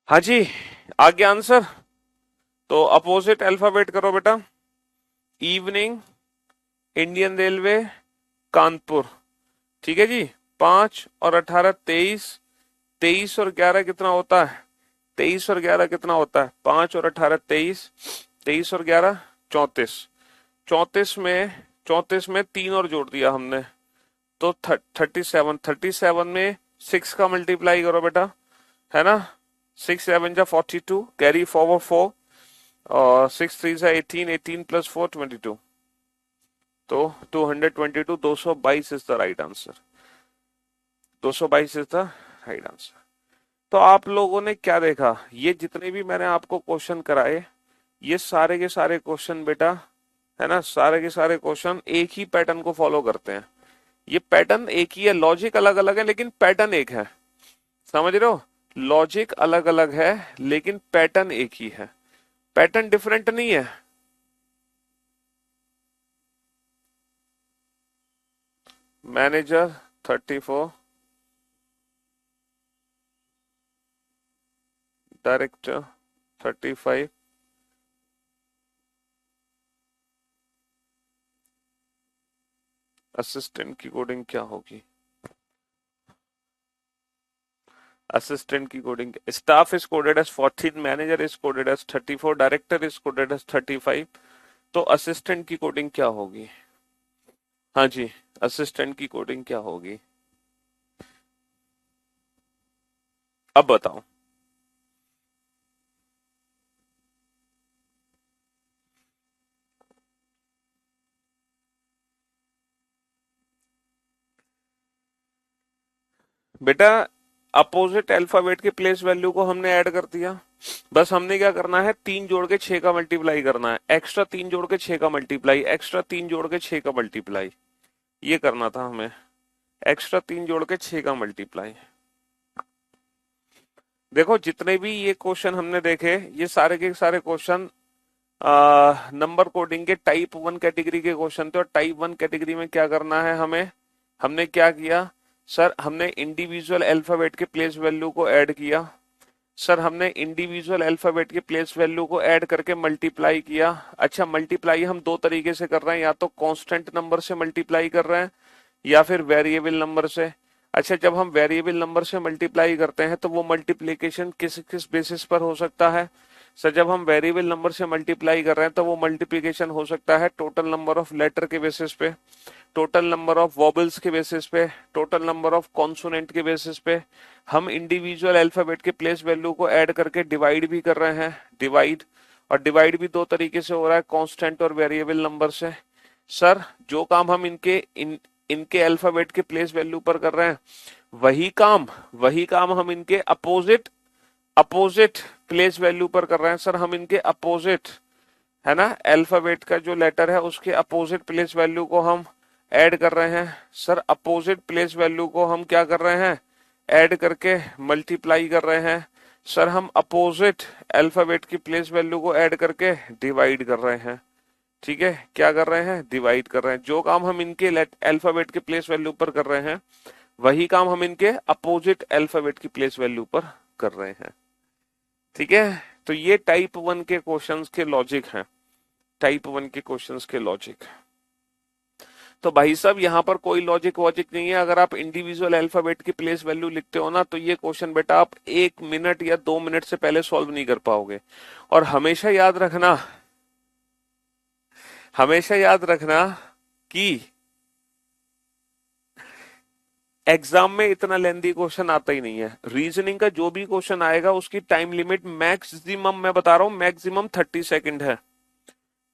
हाँ जी, आ गया आंसर। तो अपोजिट अल्फाबेट करो बेटा। Evening, Indian railway, Kanpur. ठीक है जी। 5 और 18 23। 23 और 11 कितना होता है? 23 और 11 कितना होता है? 5 और 18 23। 23 और 11 34। 34 में 3 और जोड़ दिया हमने, तो 37। 37 में 6 का मल्टीप्लाई करो बेटा, है ना। 6 7 जा 42, कैरी फॉरवर्ड 4, और 6 3 जा 18, 18 + 4 22। तो 222, 222 is the right answer. 222 is the right answer. तो आप लोगों ने क्या देखा, ये जितने भी मैंने आपको क्वेश्चन कराए, ये सारे के सारे क्वेश्चन बेटा, है ना, सारे के सारे क्वेश्चन एक ही पैटर्न को फॉलो करते हैं। ये पैटर्न एक ही है, लॉजिक अलग अलग है लेकिन पैटर्न एक है। समझ रहे हो? लॉजिक अलग अलग है लेकिन पैटर्न एक ही है। पैटर्न डिफरेंट नहीं है। मैनेजर 34, डायरेक्टर 35, असिस्टेंट की कोडिंग क्या होगी? असिस्टेंट की coding, staff is coded as 14, manager is coded as 34, director is coded as 35। तो असिस्टेंट की कोडिंग क्या होगी? हाँ जी, असिस्टेंट की कोडिंग क्या होगी? अब बताओ। बेटा अपोजिट अल्फाबेट के प्लेस वैल्यू को हमने ऐड कर दिया। बस हमने क्या करना है, 3 जोड़ के 6 का मल्टीप्लाई करना है, एक्स्ट्रा 3 जोड़ के 6 का मल्टीप्लाई, एक्स्ट्रा 3 जोड़ के 6 का मल्टीप्लाई, ये करना था हमें। एक्स्ट्रा 3 जोड़ के 6 का मल्टीप्लाई। देखो जितने भी ये क्वेश्चन हमने देखे, ये सारे के सारे क्वेश्चन नंबर कोडिंग के टाइप 1 कैटेगरी के क्वेश्चन थे। और टाइप 1 कैटेगरी में क्या करना है हमें, हमने क्या किया सर, हमने इंडिविजुअल अल्फाबेट के प्लेस वैल्यू को ऐड किया। सर हमने इंडिविजुअल अल्फाबेट के प्लेस वैल्यू को ऐड करके मल्टीप्लाई किया। अच्छा, मल्टीप्लाई हम दो तरीके से कर रहे हैं, या तो कांस्टेंट नंबर से मल्टीप्लाई कर रहे हैं या फिर वेरिएबल नंबर से। अच्छा, जब हम वेरिएबल नंबर से मल्टीप्लाई करते हैं तो वो मल्टीप्लिकेशन किस किस बेसिस पर हो सकता है? सर जब हम वेरिएबल नंबर से मल्टीप्लाई कर रहे हैं तो वो मल्टीप्लिकेशन हो सकता है टोटल नंबर ऑफ लेटर के बेसिस पे, टोटल नंबर ऑफ वॉबल्स के बेसिस पे, टोटल नंबर ऑफ कॉन्सोनेंट के बेसिस पे। हम इंडिविजुअल अल्फाबेट के प्लेस वैल्यू को ऐड करके डिवाइड भी कर रहे हैं, डिवाइड। और डिवाइड भी दो तरीके से हो रहा है, कांस्टेंट और वेरिएबल नंबर से। सर जो काम हम इनके अल्फाबेट के प्लेस वैल्यू पर कर रहे हैं, वही काम हम इनके अपोजिट अपोजिट प्लेस वैल्यू पर कर रहे हैं। सर हम इनके अपोजिट, है ना, अल्फाबेट का जो लेटर है उसके अपोजिट प्लेस वैल्यू को हम ऐड कर रहे हैं। सर अपोजिट प्लेस वैल्यू को हम क्या कर रहे हैं, ऐड करके मल्टीप्लाई कर रहे हैं। सर हम अपोजिट अल्फाबेट की प्लेस वैल्यू को ऐड करके डिवाइड कर रहे हैं। ठीक है, क्या कर रहे हैं, डिवाइड कर रहे हैं। जो काम हम इनके अल्फाबेट के प्लेस वैल्यू पर कर रहे हैं, वही काम हम इनके अपोजिट अल्फाबेट की प्लेस वैल्यू पर कर रहे हैं। ठीक है, तो ये टाइप 1 के क्वेश्चंस के लॉजिक हैं, टाइप 1 के क्वेश्चंस के लॉजिक। तो भाई साहब यहाँ पर कोई लॉजिक वॉजिक नहीं है। अगर आप इंडिविजुअल अल्फाबेट की प्लेस वैल्यू लिखते हो ना, तो ये क्वेश्चन बेटा आप 1 मिनट या 2 मिनट से पहले सॉल्व नहीं कर पाओगे। और हमेशा याद रखना कि एग्जाम में इतना लेंथी क्वेश्चन आता ही नहीं है। रीजनिंग का जो भी क्वेश्चन आएगा उसकी टाइम लिमिट मैक्सिमम, मैं बता रहा हूं, मैक्सिमम 30 सेकंड है।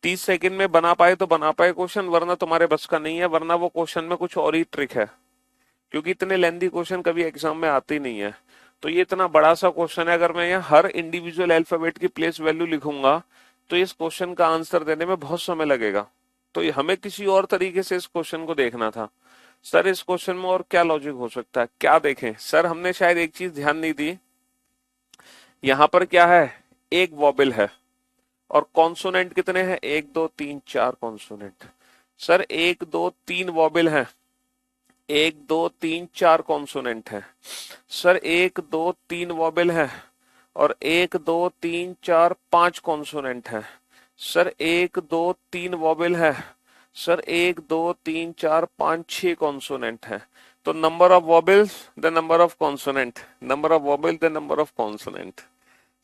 30 सेकंड में बना पाए तो बना पाए क्वेश्चन, वरना तुम्हारे बस का नहीं है, वरना वो क्वेश्चन में कुछ और ही ट्रिक है। क्योंकि इतने लेंथी क्वेश्चन कभी एग्जाम में आते ही नहीं है। तो ये इतना बड़ा सा क्वेश्चन है, अगर मैं यहाँ हर इंडिविजुअल अल्फाबेट की प्लेस वैल्यू लिखूंगा तो इस क्वेश्चन का आंसर देने में बहुत समय लगेगा। तो हमें किसी और तरीके से इस क्वेश्चन को देखना था। सर इस क्वेश्चन में और क्या लॉजिक हो सकता है, क्या देखें? सर हमने शायद एक चीज ध्यान नहीं दी, यहाँ पर क्या है, एक वॉबल है और कॉन्सोनेंट कितने हैं, 1 2 3 4 कॉन्सोनेंट। सर 1 2 3 वॉबल है, 1 2 3 4 कॉन्सोनेंट है। सर 1 2 3 वॉबल है और 1 2 3 4 5 कॉन्सोनेंट है। सर 1 2 3 वॉवेल है। सर 1 2 3 4 5 6 कॉन्सोनेंट है। तो number of vowels the number of consonant, number of vowel the number of consonant.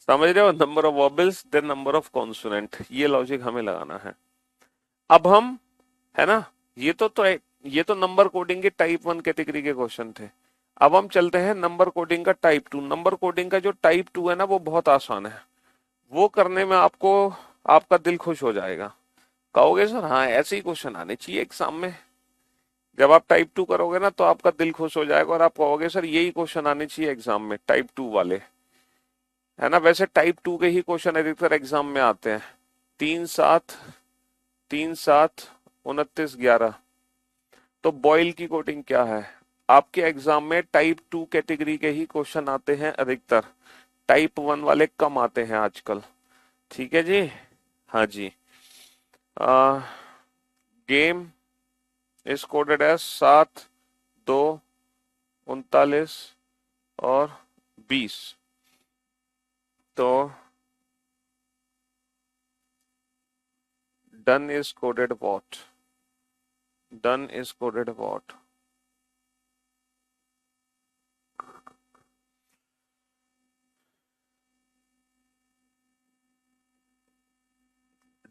समझ रहे हो, number of vowels the number of consonant, ये लॉजिक हमें लगाना है। अब हम, है ना, ये तो नंबर कोडिंग के टाइप 1 कैटेगरी के क्वेश्चन थे। अब हम चलते हैं नंबर कोडिंग का टाइप 2। नंबर कोडिंग का जो टाइप 2 है ना, वो बहुत आसान है। वो करने में आपको, आपका दिल खुश हो जाएगा। कहोगे सर हाँ ऐसे ही क्वेश्चन आने चाहिए एग्जाम में। जब आप टाइप 2 करोगे ना तो आपका दिल खुश हो जाएगा और आप कहोगे सर यही क्वेश्चन आने चाहिए एग्जाम में, टाइप 2 वाले, है ना। वैसे टाइप 2 के ही क्वेश्चन अधिकतर एग्जाम में आते हैं। 3 7 3 7 29 11। तो बॉयल की कोडिंग क्या है? आपके एग्जाम में टाइप 2 कैटेगरी के ही क्वेश्चन आते हैं अधिकतर, टाइप 1 वाले कम आते हैं आजकल। ठीक है जी। हाँ जी। गेम इज कोडेड एज 7 2 39 और 20। तो done is coded what? Done is coded what?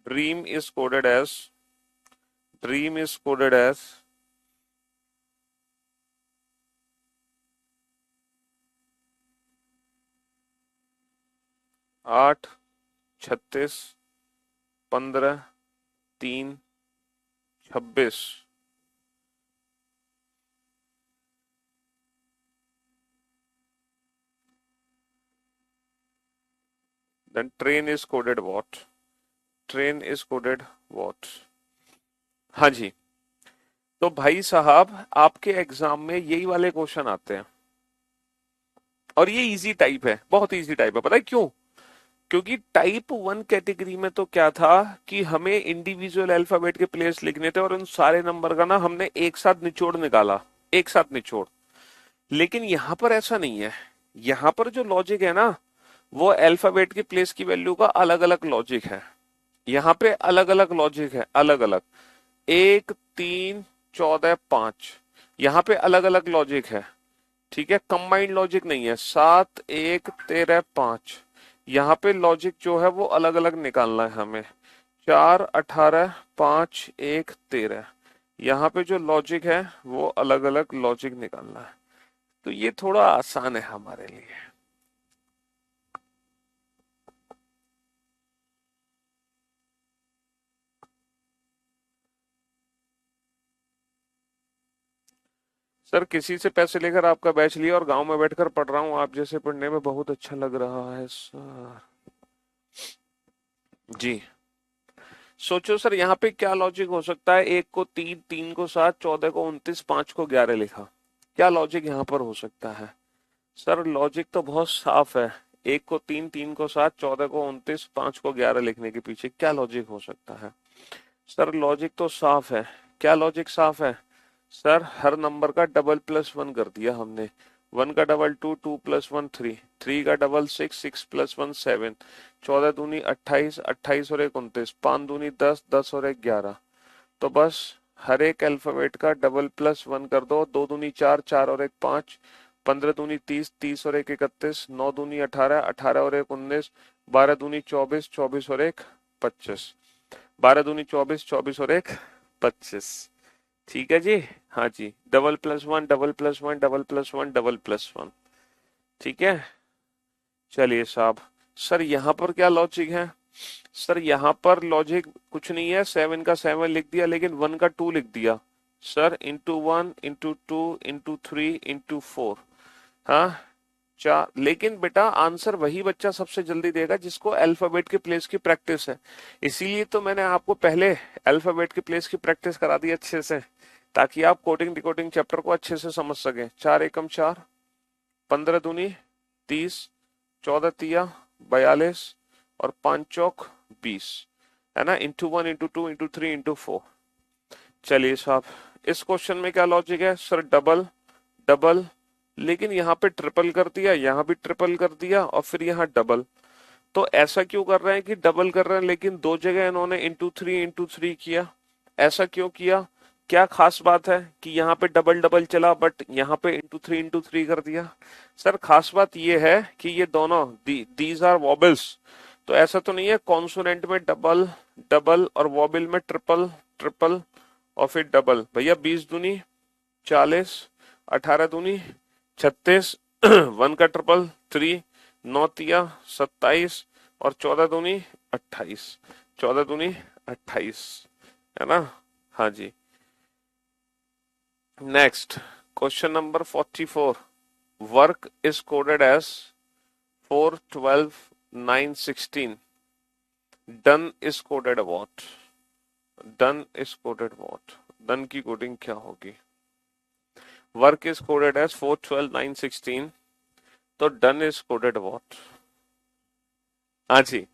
Dream is coded as, dream is coded as 8 36 15 3 26। Then train is coded what? Train is coded what? हाँ जी। तो भाई साहब आपके एग्जाम में यही वाले क्वेश्चन आते हैं और ये इजी टाइप है, बहुत इजी टाइप है। पता है क्यों? क्योंकि टाइप 1 कैटेगरी में तो क्या था कि हमें इंडिविजुअल अल्फाबेट के प्लेस लिखने थे और उन सारे नंबर का ना हमने एक साथ निचोड़ निकाला, एक साथ निचोड़। लेकिन यहां पर ऐसा नहीं है। यहां पर जो लॉजिक है ना, वो अल्फाबेट के प्लेस की वैल्यू का अलग अलग लॉजिक है। यहाँ पे अलग अलग लॉजिक है, अलग अलग। 1 3 14 5, यहाँ पे अलग अलग लॉजिक है। ठीक है, कंबाइंड लॉजिक नहीं है। 7 1 13 5, यहाँ पे लॉजिक जो है वो अलग अलग निकालना है हमें। 4 18 5 1 13, यहाँ पे जो लॉजिक है वो अलग अलग लॉजिक निकालना है। तो ये थोड़ा आसान है हमारे लिए। सर किसी से पैसे लेकर आपका बैच लिया और गांव में बैठकर पढ़ रहा हूँ, आप जैसे पढ़ने में बहुत अच्छा लग रहा है सर। जी। सोचो सर यहाँ पे क्या लॉजिक हो सकता है? 1 को 3, 3 को 7, 14 को 29, 5 को 11 लिखा। क्या लॉजिक यहाँ पर हो सकता है? सर लॉजिक तो बहुत साफ है। 1 को 3, 3 को 7, 14 को 29, 5 को 11 लिखने के पीछे क्या लॉजिक हो सकता है? सर लॉजिक तो साफ है। क्या लॉजिक साफ है? सर हर नंबर का डबल प्लस वन कर दिया हमने। 1 का डबल 2, 2 + 1 3, 3 का डबल 6, 6 + 1 7, 14 दूनी 28, 28 और 1 29, 5 दूनी 10, 10 और 1 11। तो बस हर एक अल्फाबेट का डबल प्लस वन कर दो। 2 दूनी 4, 4 और 1 5, 15 दूनी 30, 30 और 1 31, 9 दूनी 18, 18 और 1 19, 12 दूनी 24, 24 और 1 25, 12 दूनी 24, 24 और 1 25। ठीक है जी। हाँ जी, double plus one, double plus one, double plus one, double plus one. ठीक है। चलिए साहब, सर यहाँ पर क्या लॉजिक है? सर यहाँ पर लॉजिक कुछ नहीं है। 7 का 7 लिख दिया, लेकिन 1 का 2 लिख दिया। Sir into 1 into 2 into 3 into 4। हाँ, चार। लेकिन बेटा आंसर वही बच्चा सबसे जल्दी देगा जिसको अल्फाबेट के प्लेस की प्रैक्टिस है। इसीलिए तो मैंने आपको पहले अल्फाबेट के प्लेस की प्रैक्टिस करा दी अच्छे से, ताकि आप कोडिंग डिकोडिंग चैप्टर को अच्छे से समझ सकें। 4 एकम 4, 15 दूनी 30, 14 तिया 42 और 5 चौक 20, है ना। Into 1 into 2 into 3 into 4। चलिए साहब, इस क्वेश्चन में क्या लॉजिक है? सर डबल, डबल, लेकिन यहाँ पे ट्रिपल कर दिया, यहाँ भी ट्रिपल कर दिया और फिर यहाँ डबल। तो ऐसा क्यों कर रहे हैं कि डबल कर रहे हैं, लेकिन दो जगह इन्होंने इंटू थ्री किया। ऐसा क्यों किया? क्या खास बात है कि यहाँ पे डबल डबल चला बट यहाँ पे इंटू थ्री कर दिया? सर खास बात ये है कि ये दोनों दीज आर वॉबल्स। तो ऐसा तो नहीं है कॉन्सोनेंट में डबल डबल और वॉबल में ट्रिपल ट्रिपल और फिर डबल। भैया 20 दूनी 40, 18 दूनी 36, वन का ट्रिपल 3, 9 तिया 27 और 14 दूनी 28, 14 दूनी 28, है ना? हाँ जी। Next question number 44। Work is coded as 4, 12, 9, 16। Done is coded what? Done is coded what? Done की कोडिंग क्या होगी? Work is coded as 4, 12, 9, 16। तो डन इज कोडेड व्हाट? हाँ जी।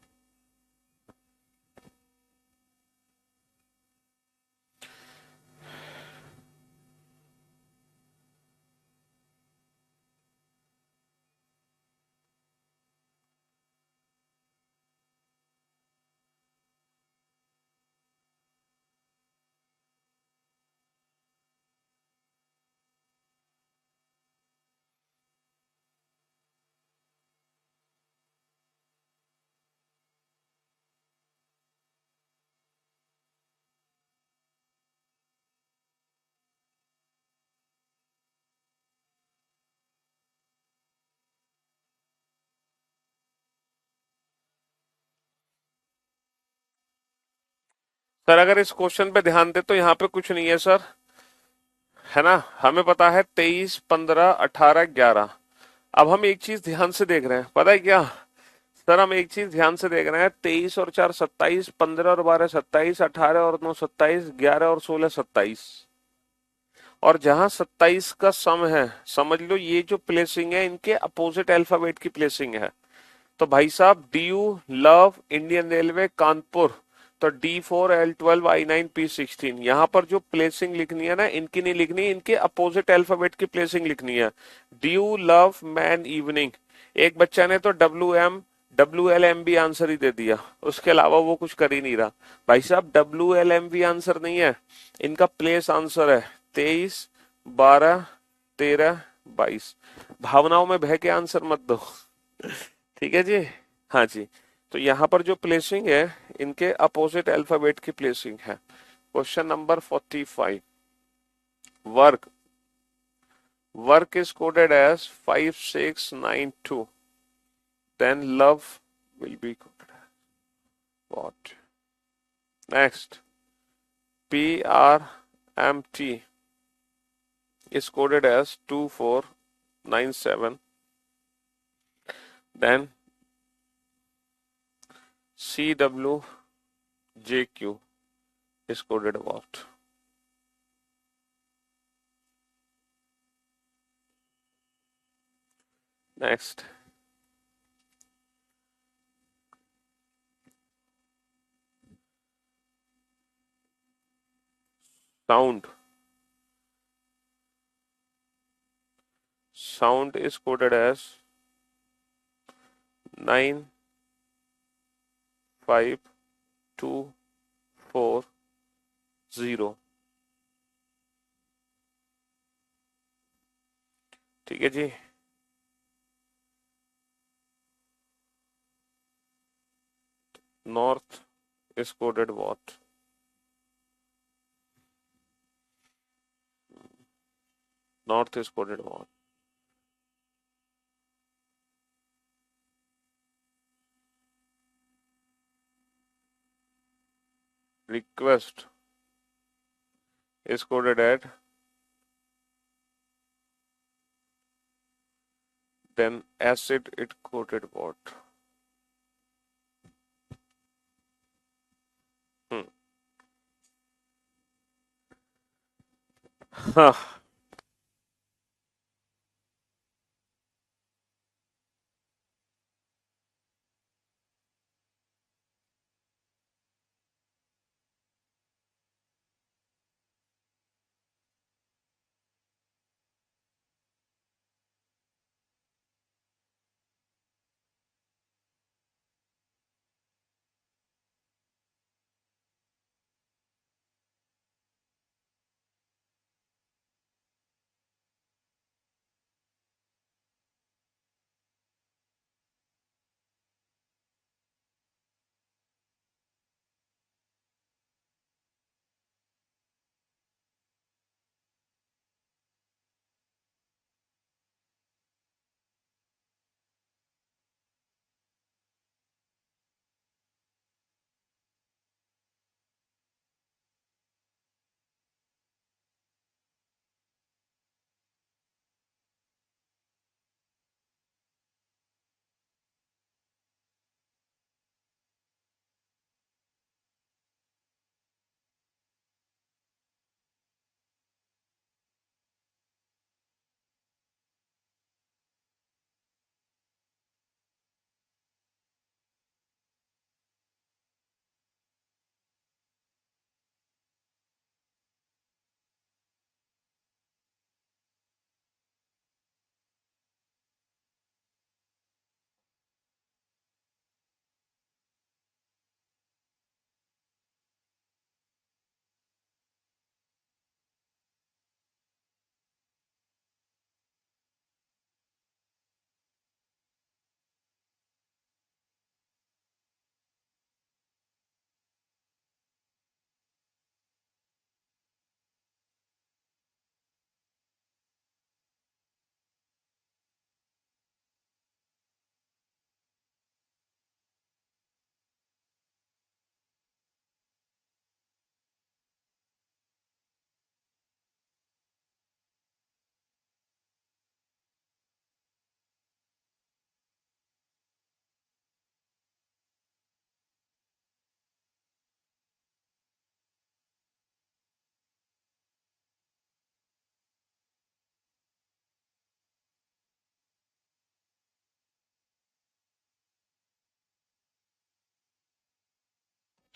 सर अगर इस क्वेश्चन पे ध्यान दे तो यहाँ पे कुछ नहीं है सर, है ना? हमें पता है 23, 15, 18, 11। अब हम एक चीज ध्यान से देख रहे हैं, पता है क्या? सर हम एक चीज ध्यान से देख रहे हैं, 23 और 4 27, 15 और 12 27, 18 और 9 27, 11 और 16 27। और जहां 27 का सम है, समझ लो ये जो प्लेसिंग है इनके अपोजिट अल्फाबेट की प्लेसिंग है। तो भाई साहब DU love Indian railway Kanpur, तो D4 L12 I9 P16, यहाँ पर जो प्लेसिंग लिखनी है ना इनकी नहीं लिखनी, इनके अपोजिट अल्फाबेट की प्लेसिंग लिखनी है। DU love man evening. एक बच्चा ने तो WL M B आंसर ही दे दिया, उसके अलावा वो कुछ कर ही नहीं रहा। भाई साहब WL M B आंसर नहीं है, इनका प्लेस आंसर है 23, 12, 13, 22। भावनाओं में बह के आंसर मत दो। ठीक है जी। हाँ जी। तो यहाँ पर जो प्लेसिंग है इनके अपोजिट अल्फाबेट की प्लेसिंग है। Question number 45। Work work is coded as 5692। Then love will be coded as what? Next, PRMT is coded as 2497. Then CWJQ is coded what? Next, sound. Sound is coded as 95240। ठीक है जी। North is coded what? North is coded what? Request is coded at, then acid it coded what? Hmm. हाँ,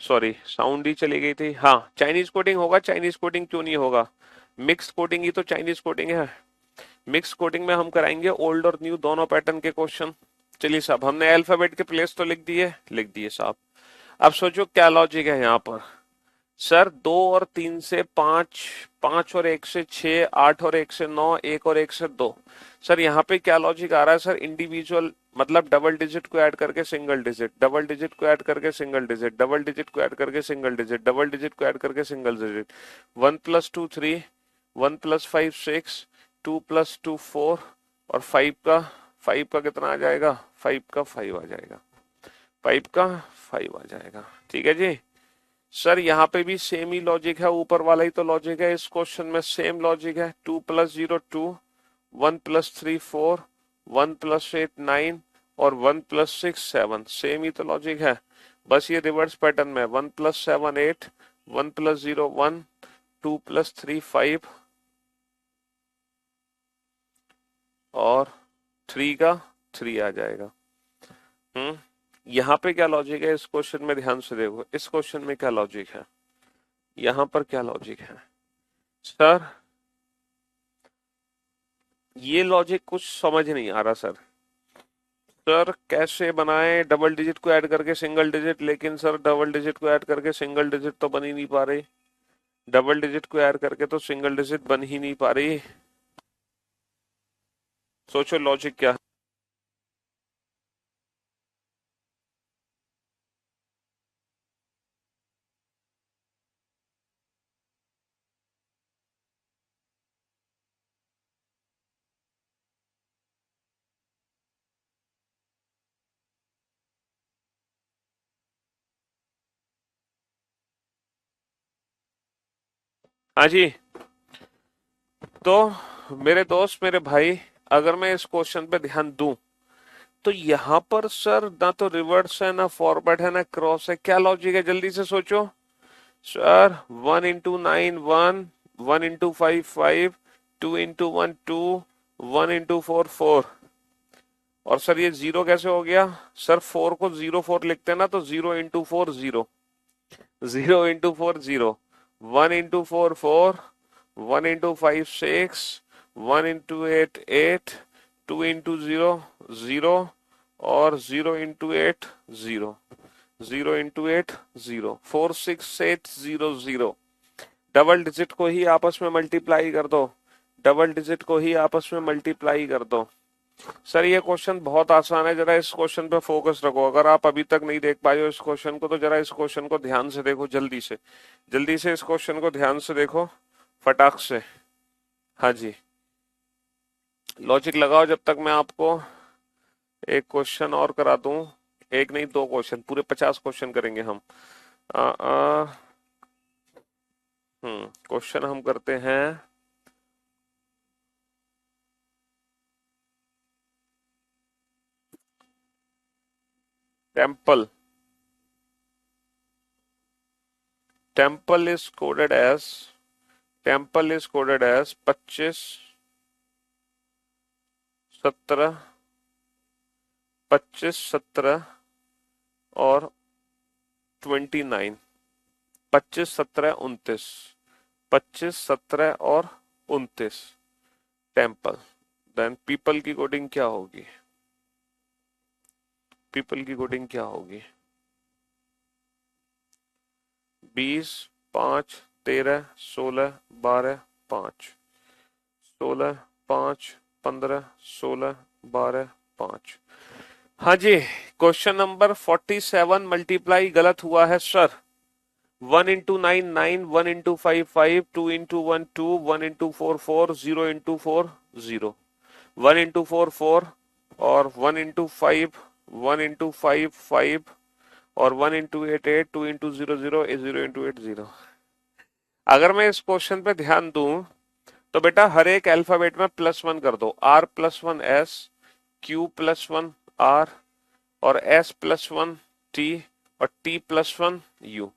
sorry sound ही चली गई थी। हाँ, Chinese coding होगा, Chinese coding क्यों नहीं होगा, मिक्स कोडिंग ही तो चाइनीज कोडिंग है। मिक्स कोडिंग में हम कराएंगे ओल्ड और न्यू दोनों पैटर्न के क्वेश्चन। चलिए साहब, हमने अल्फाबेट के प्लेस तो लिख दिए साहब। अब सोचो क्या लॉजिक है यहाँ पर। सर 2 और 3 से 5, 5 और 1 से 6, 8 और 1 से 9, 1 और 1 से 2। सर यहाँ पे क्या लॉजिक आ रहा है सर, इंडिविजुअल मतलब डबल डिजिट को ऐड करके सिंगल डिजिट, डबल डिजिट को ऐड करके सिंगल डिजिट, डबल डिजिट को ऐड करके सिंगल डिजिट, डबल डिजिट को ऐड करके सिंगल डिजिट। 1+2 3, 1+5 6, 2+2 4 और 5 का कितना आ जाएगा, 5 आ जाएगा, 5 आ जाएगा। ठीक है जी। सर यहाँ पे भी सेम ही लॉजिक है, ऊपर वाला ही तो लॉजिक है, इस क्वेश्चन में सेम लॉजिक है। 2+0 2, 1+3 4, 1+8 9 और 1+6 7, सेम ही तो लॉजिक है, बस ये रिवर्स पैटर्न में 1+7 8, 1+0 1, 2+3 5 और 3 आ जाएगा। यहाँ पे क्या लॉजिक है इस क्वेश्चन में, ध्यान से देखो, इस क्वेश्चन में क्या लॉजिक है, यहाँ पर क्या लॉजिक है सर, ये लॉजिक कुछ समझ नहीं आ रहा सर। सर कैसे बनाए डबल डिजिट को ऐड करके सिंगल डिजिट, लेकिन सर डबल डिजिट को ऐड करके सिंगल डिजिट तो बन ही नहीं पा रही, डबल डिजिट को ऐड करके तो सिंगल डिजिट बन ही नहीं पा रही। सोचो लॉजिक क्या है। हाँ जी, तो मेरे दोस्त मेरे भाई, अगर मैं इस क्वेश्चन पे ध्यान दूं तो यहाँ पर सर ना तो रिवर्स है, ना फॉरवर्ड है, ना क्रॉस है, क्या लॉजिक है, जल्दी से सोचो सर। 1 × 9 1, 1 × 5 5, 2 × 1 2, 1 × 4 4। और सर ये जीरो कैसे हो गया सर, 4 को 0 4 लिखते हैं ना, तो 0 × 4 0, 0 × 4 0, 1 × 4 4, 1 × 5 6, 1 × 8 8, 2 × 0 0 और 0 × 8 0, 0 × 8 0, 4 6 8 0 0। डबल डिजिट को ही आपस में मल्टीप्लाई कर दो, डबल डिजिट को ही आपस में मल्टीप्लाई कर दो। सर ये क्वेश्चन बहुत आसान है, जरा इस क्वेश्चन पे फोकस रखो। अगर आप अभी तक नहीं देख पाए हो इस क्वेश्चन को, तो जरा इस क्वेश्चन को ध्यान से देखो, जल्दी से इस क्वेश्चन को ध्यान से देखो, फटाक से। हाँ जी, लॉजिक लगाओ जब तक मैं आपको एक क्वेश्चन और करा दूं। एक नहीं, 2 क्वेश्चन, पूरे 50 क्वेश्चन करेंगे हम। क्वेश्चन हम करते हैं temple. Temple is coded as 25 17, 25 17 और 29, 25 17 29, 25 17 और 29 टेम्पल। देन पीपल की कोडिंग क्या होगी, पीपल की कोडिंग क्या होगी, 20 5 13 16 12 5, 16 5 15 16 12 5। हाँ जी, क्वेश्चन नंबर 47 मल्टीप्लाई गलत हुआ है सर। 1 × 9 9, 1 × 5 5, 2 × 1 2, 1 × 4 4, 0 × 4 0, 1 × 4 4 और 1 × 5 5 और 1 × 8 8, 2 × 0 0 is 0 × 8 0। अगर मैं इस क्वेश्चन पे ध्यान दूं तो बेटा हर एक अल्फाबेट में +1 कर दो, R+1 S, Q+1 R और S+1 T और T+1 U।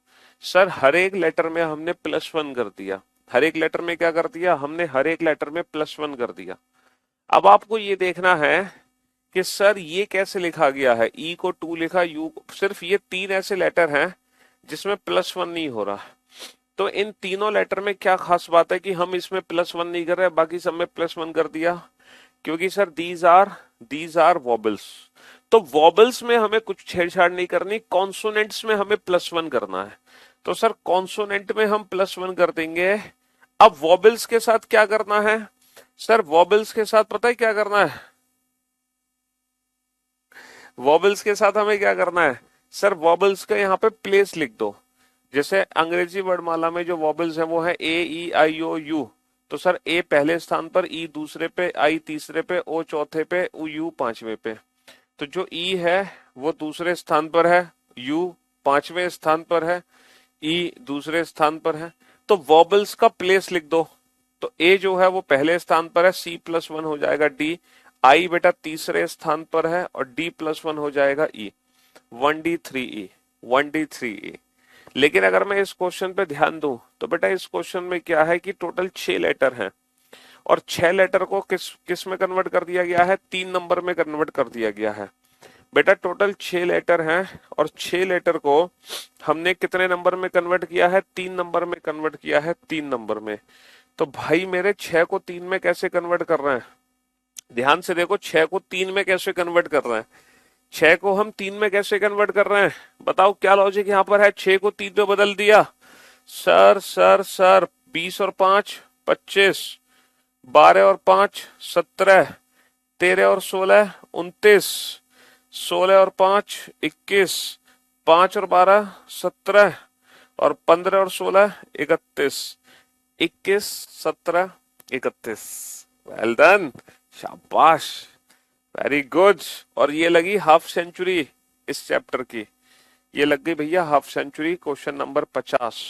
सर हर एक लेटर में हमने +1 कर दिया, हर एक लेटर में क्या कर दिया हमने, हर एक लेटर में +1 कर दिया। अब आपको ये देखना है कि सर ये कैसे लिखा गया है, E को 2 लिखा, U सिर्फ ये 3 ऐसे लेटर हैं जिसमें +1 नहीं हो रहा। तो इन तीनों लेटर में क्या खास बात है कि हम इसमें +1 नहीं कर रहे, बाकी सब में +1 कर दिया? क्योंकि सर दीज आर वॉबल्स। तो वॉबल्स में हमें कुछ छेड़छाड़ नहीं करनी, कॉन्सोनेंट्स में हमें +1 करना है। तो सर कॉन्सोनेंट में हम +1 कर देंगे। अब वॉबल्स के साथ क्या करना है? सर वॉबल्स के साथ पता है क्या करना है? वॉबल्स के साथ हमें क्या करना है? सर वॉबल्स का यहाँ पे प्लेस लिख दो। जैसे अंग्रेजी वर्णमाला में जो वॉबल्स है वो है A E I O U। तो सर ए पहले स्थान पर, ई दूसरे पे, आई तीसरे पे, ओ चौथे पे, यू पांचवे पे। तो जो ई है वो दूसरे स्थान पर है, यू पांचवें स्थान पर है, ई दूसरे स्थान पर है। तो वॉबल्स का प्लेस लिख दो। तो ए जो है वो पहले स्थान पर है, C+1 हो जाएगा डी। आई बेटा तीसरे स्थान पर है और D+1 हो जाएगा ई। 1D3E, 1D3E। लेकिन अगर मैं इस क्वेश्चन पे ध्यान दूं तो बेटा इस क्वेश्चन में क्या है कि टोटल 6 लेटर हैं, और 6 लेटर को किस किस में कन्वर्ट कर दिया गया है? 3 नंबर में कन्वर्ट कर दिया गया है। बेटा टोटल 6 लेटर हैं, और 6 लेटर को हमने कितने नंबर में कन्वर्ट किया है? 3 नंबर में कन्वर्ट किया है, 3 नंबर में। तो भाई मेरे 6 को 3 में कैसे कन्वर्ट कर रहे हैं? ध्यान से देखो, 6 को 3 में कैसे कन्वर्ट कर रहे हैं? 6 को हम 3 में कैसे कन्वर्ट कर रहे हैं? बताओ क्या लॉजिक यहाँ पर है? 6 को 3 में बदल दिया। सर 20 और 5 25, 12 और 5 17, 13 और 16 29, 16 और 5 21, 5 और 12 17, और 15 और 16 31, 21 17 31। वेल डन, शाबाश, वेरी गुड। और ये लगी हाफ सेंचुरी इस चैप्टर की। ये लग गई भैया half century question number 50।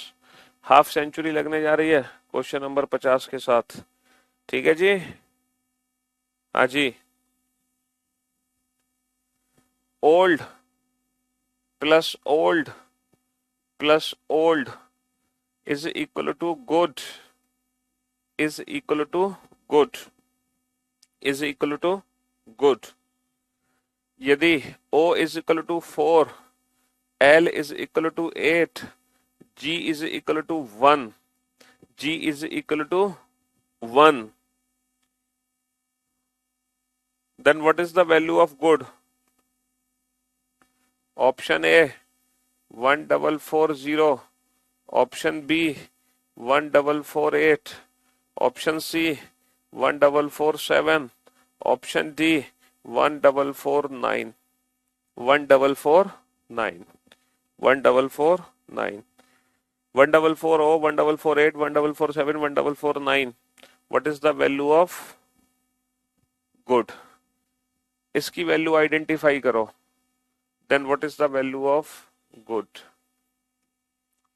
Half century लगने जा रही है क्वेश्चन नंबर 50 के साथ। ठीक है जी। हाँ जी। Old plus old plus old is equal to good, is equal to good, is equal to good. यदि O is equal to 4, L is equal to 8, G is equal to 1, G is equal to 1, then what is the value of good? Option A 1440, option B 1448, option C 1447, option D 1449, 1449, 1449, 1440, 1448, 1447, 1449। What is the value of good? इसकी value identify करो। Then what is the value of good?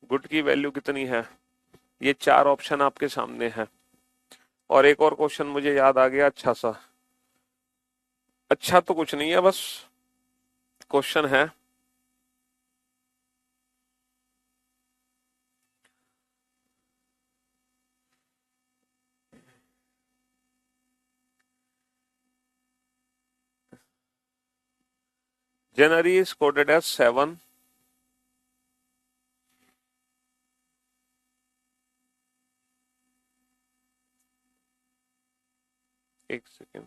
Good की value कितनी है? ये 4 option आपके सामने है। और एक और क्वेश्चन मुझे याद आ गया अच्छा सा। अच्छा तो कुछ नहीं है, बस क्वेश्चन है। January is coded as 7। एक सेकेंड,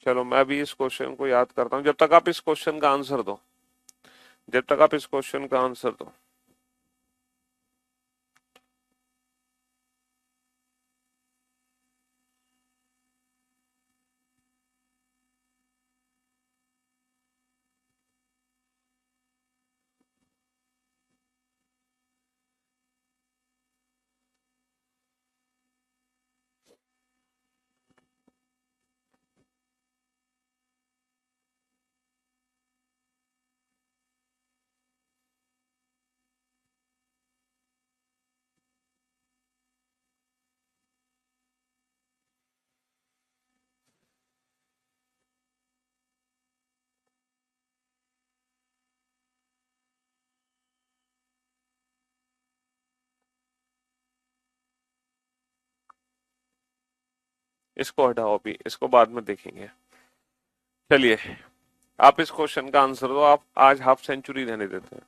चलो मैं भी इस क्वेश्चन को याद करता हूं जब तक आप इस क्वेश्चन का आंसर दो, जब तक आप इस क्वेश्चन का आंसर दो। इसको हटाओ, अभी इसको बाद में देखेंगे। चलिए आप इस क्वेश्चन का आंसर दो, आप आज हाफ सेंचुरी रहने देते हैं।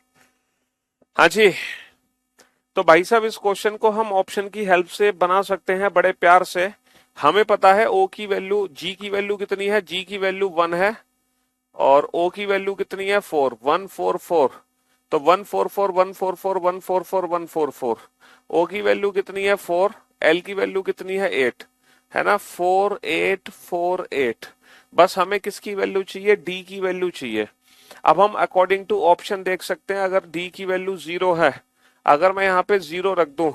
हाँ जी, तो भाई साहब इस क्वेश्चन को हम ऑप्शन की हेल्प से बना सकते हैं बड़े प्यार से। हमें पता है ओ की वैल्यू, जी की वैल्यू कितनी है, जी की वैल्यू 1 है और ओ की वैल्यू कितनी है 4, 144। तो 144 144 144 144। ओ की वैल्यू कितनी है 4, एल की वैल्यू कितनी है 8, है ना, 4848। बस हमें किसकी वैल्यू चाहिए, डी की वैल्यू चाहिए। अब हम अकॉर्डिंग टू ऑप्शन देख सकते हैं, अगर डी की वैल्यू 0 है, अगर मैं यहाँ पे 0 रख दूं,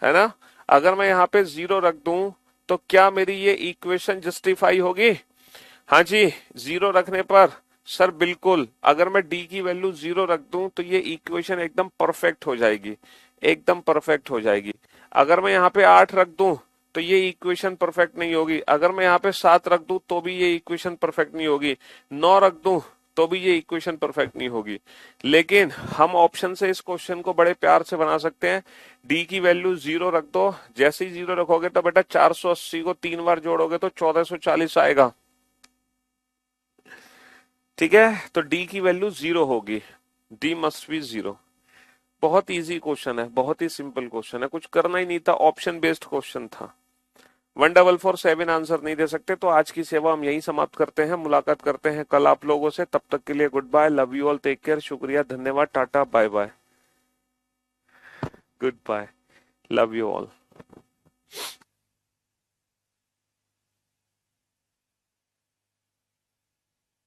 है ना, अगर मैं यहाँ पे 0 रख दूं तो क्या मेरी ये इक्वेशन जस्टिफाई होगी? हाँ जी, 0 रखने पर सर बिल्कुल, अगर मैं डी की वैल्यू 0 रख दूं तो ये इक्वेशन एकदम परफेक्ट हो जाएगी, एकदम परफेक्ट हो जाएगी। अगर मैं यहाँ पे 8 रख दूं तो ये इक्वेशन परफेक्ट नहीं होगी। अगर मैं यहाँ पे 7 रख दूं तो भी ये इक्वेशन परफेक्ट नहीं होगी। 9 रख दूं तो भी ये इक्वेशन परफेक्ट नहीं होगी। लेकिन हम ऑप्शन से इस क्वेश्चन को बड़े प्यार से बना सकते हैं। डी की वैल्यू 0 रख दो, जैसे ही 0 रखोगे तो बेटा 480 को 3 बार जोड़ोगे तो 1440 आएगा। ठीक है, तो डी की वैल्यू 0 होगी, डी मस्ट बी 0। बहुत इजी क्वेश्चन है, बहुत ही सिंपल क्वेश्चन है, कुछ करना ही नहीं था, ऑप्शन बेस्ड क्वेश्चन था। 1447 आंसर नहीं दे सकते तो आज की सेवा हम यहीं समाप्त करते हैं। मुलाकात करते हैं कल आप लोगों से, तब तक के लिए goodbye, love you all, take care, शुक्रिया, धन्यवाद, tata, bye bye, goodbye, love you all.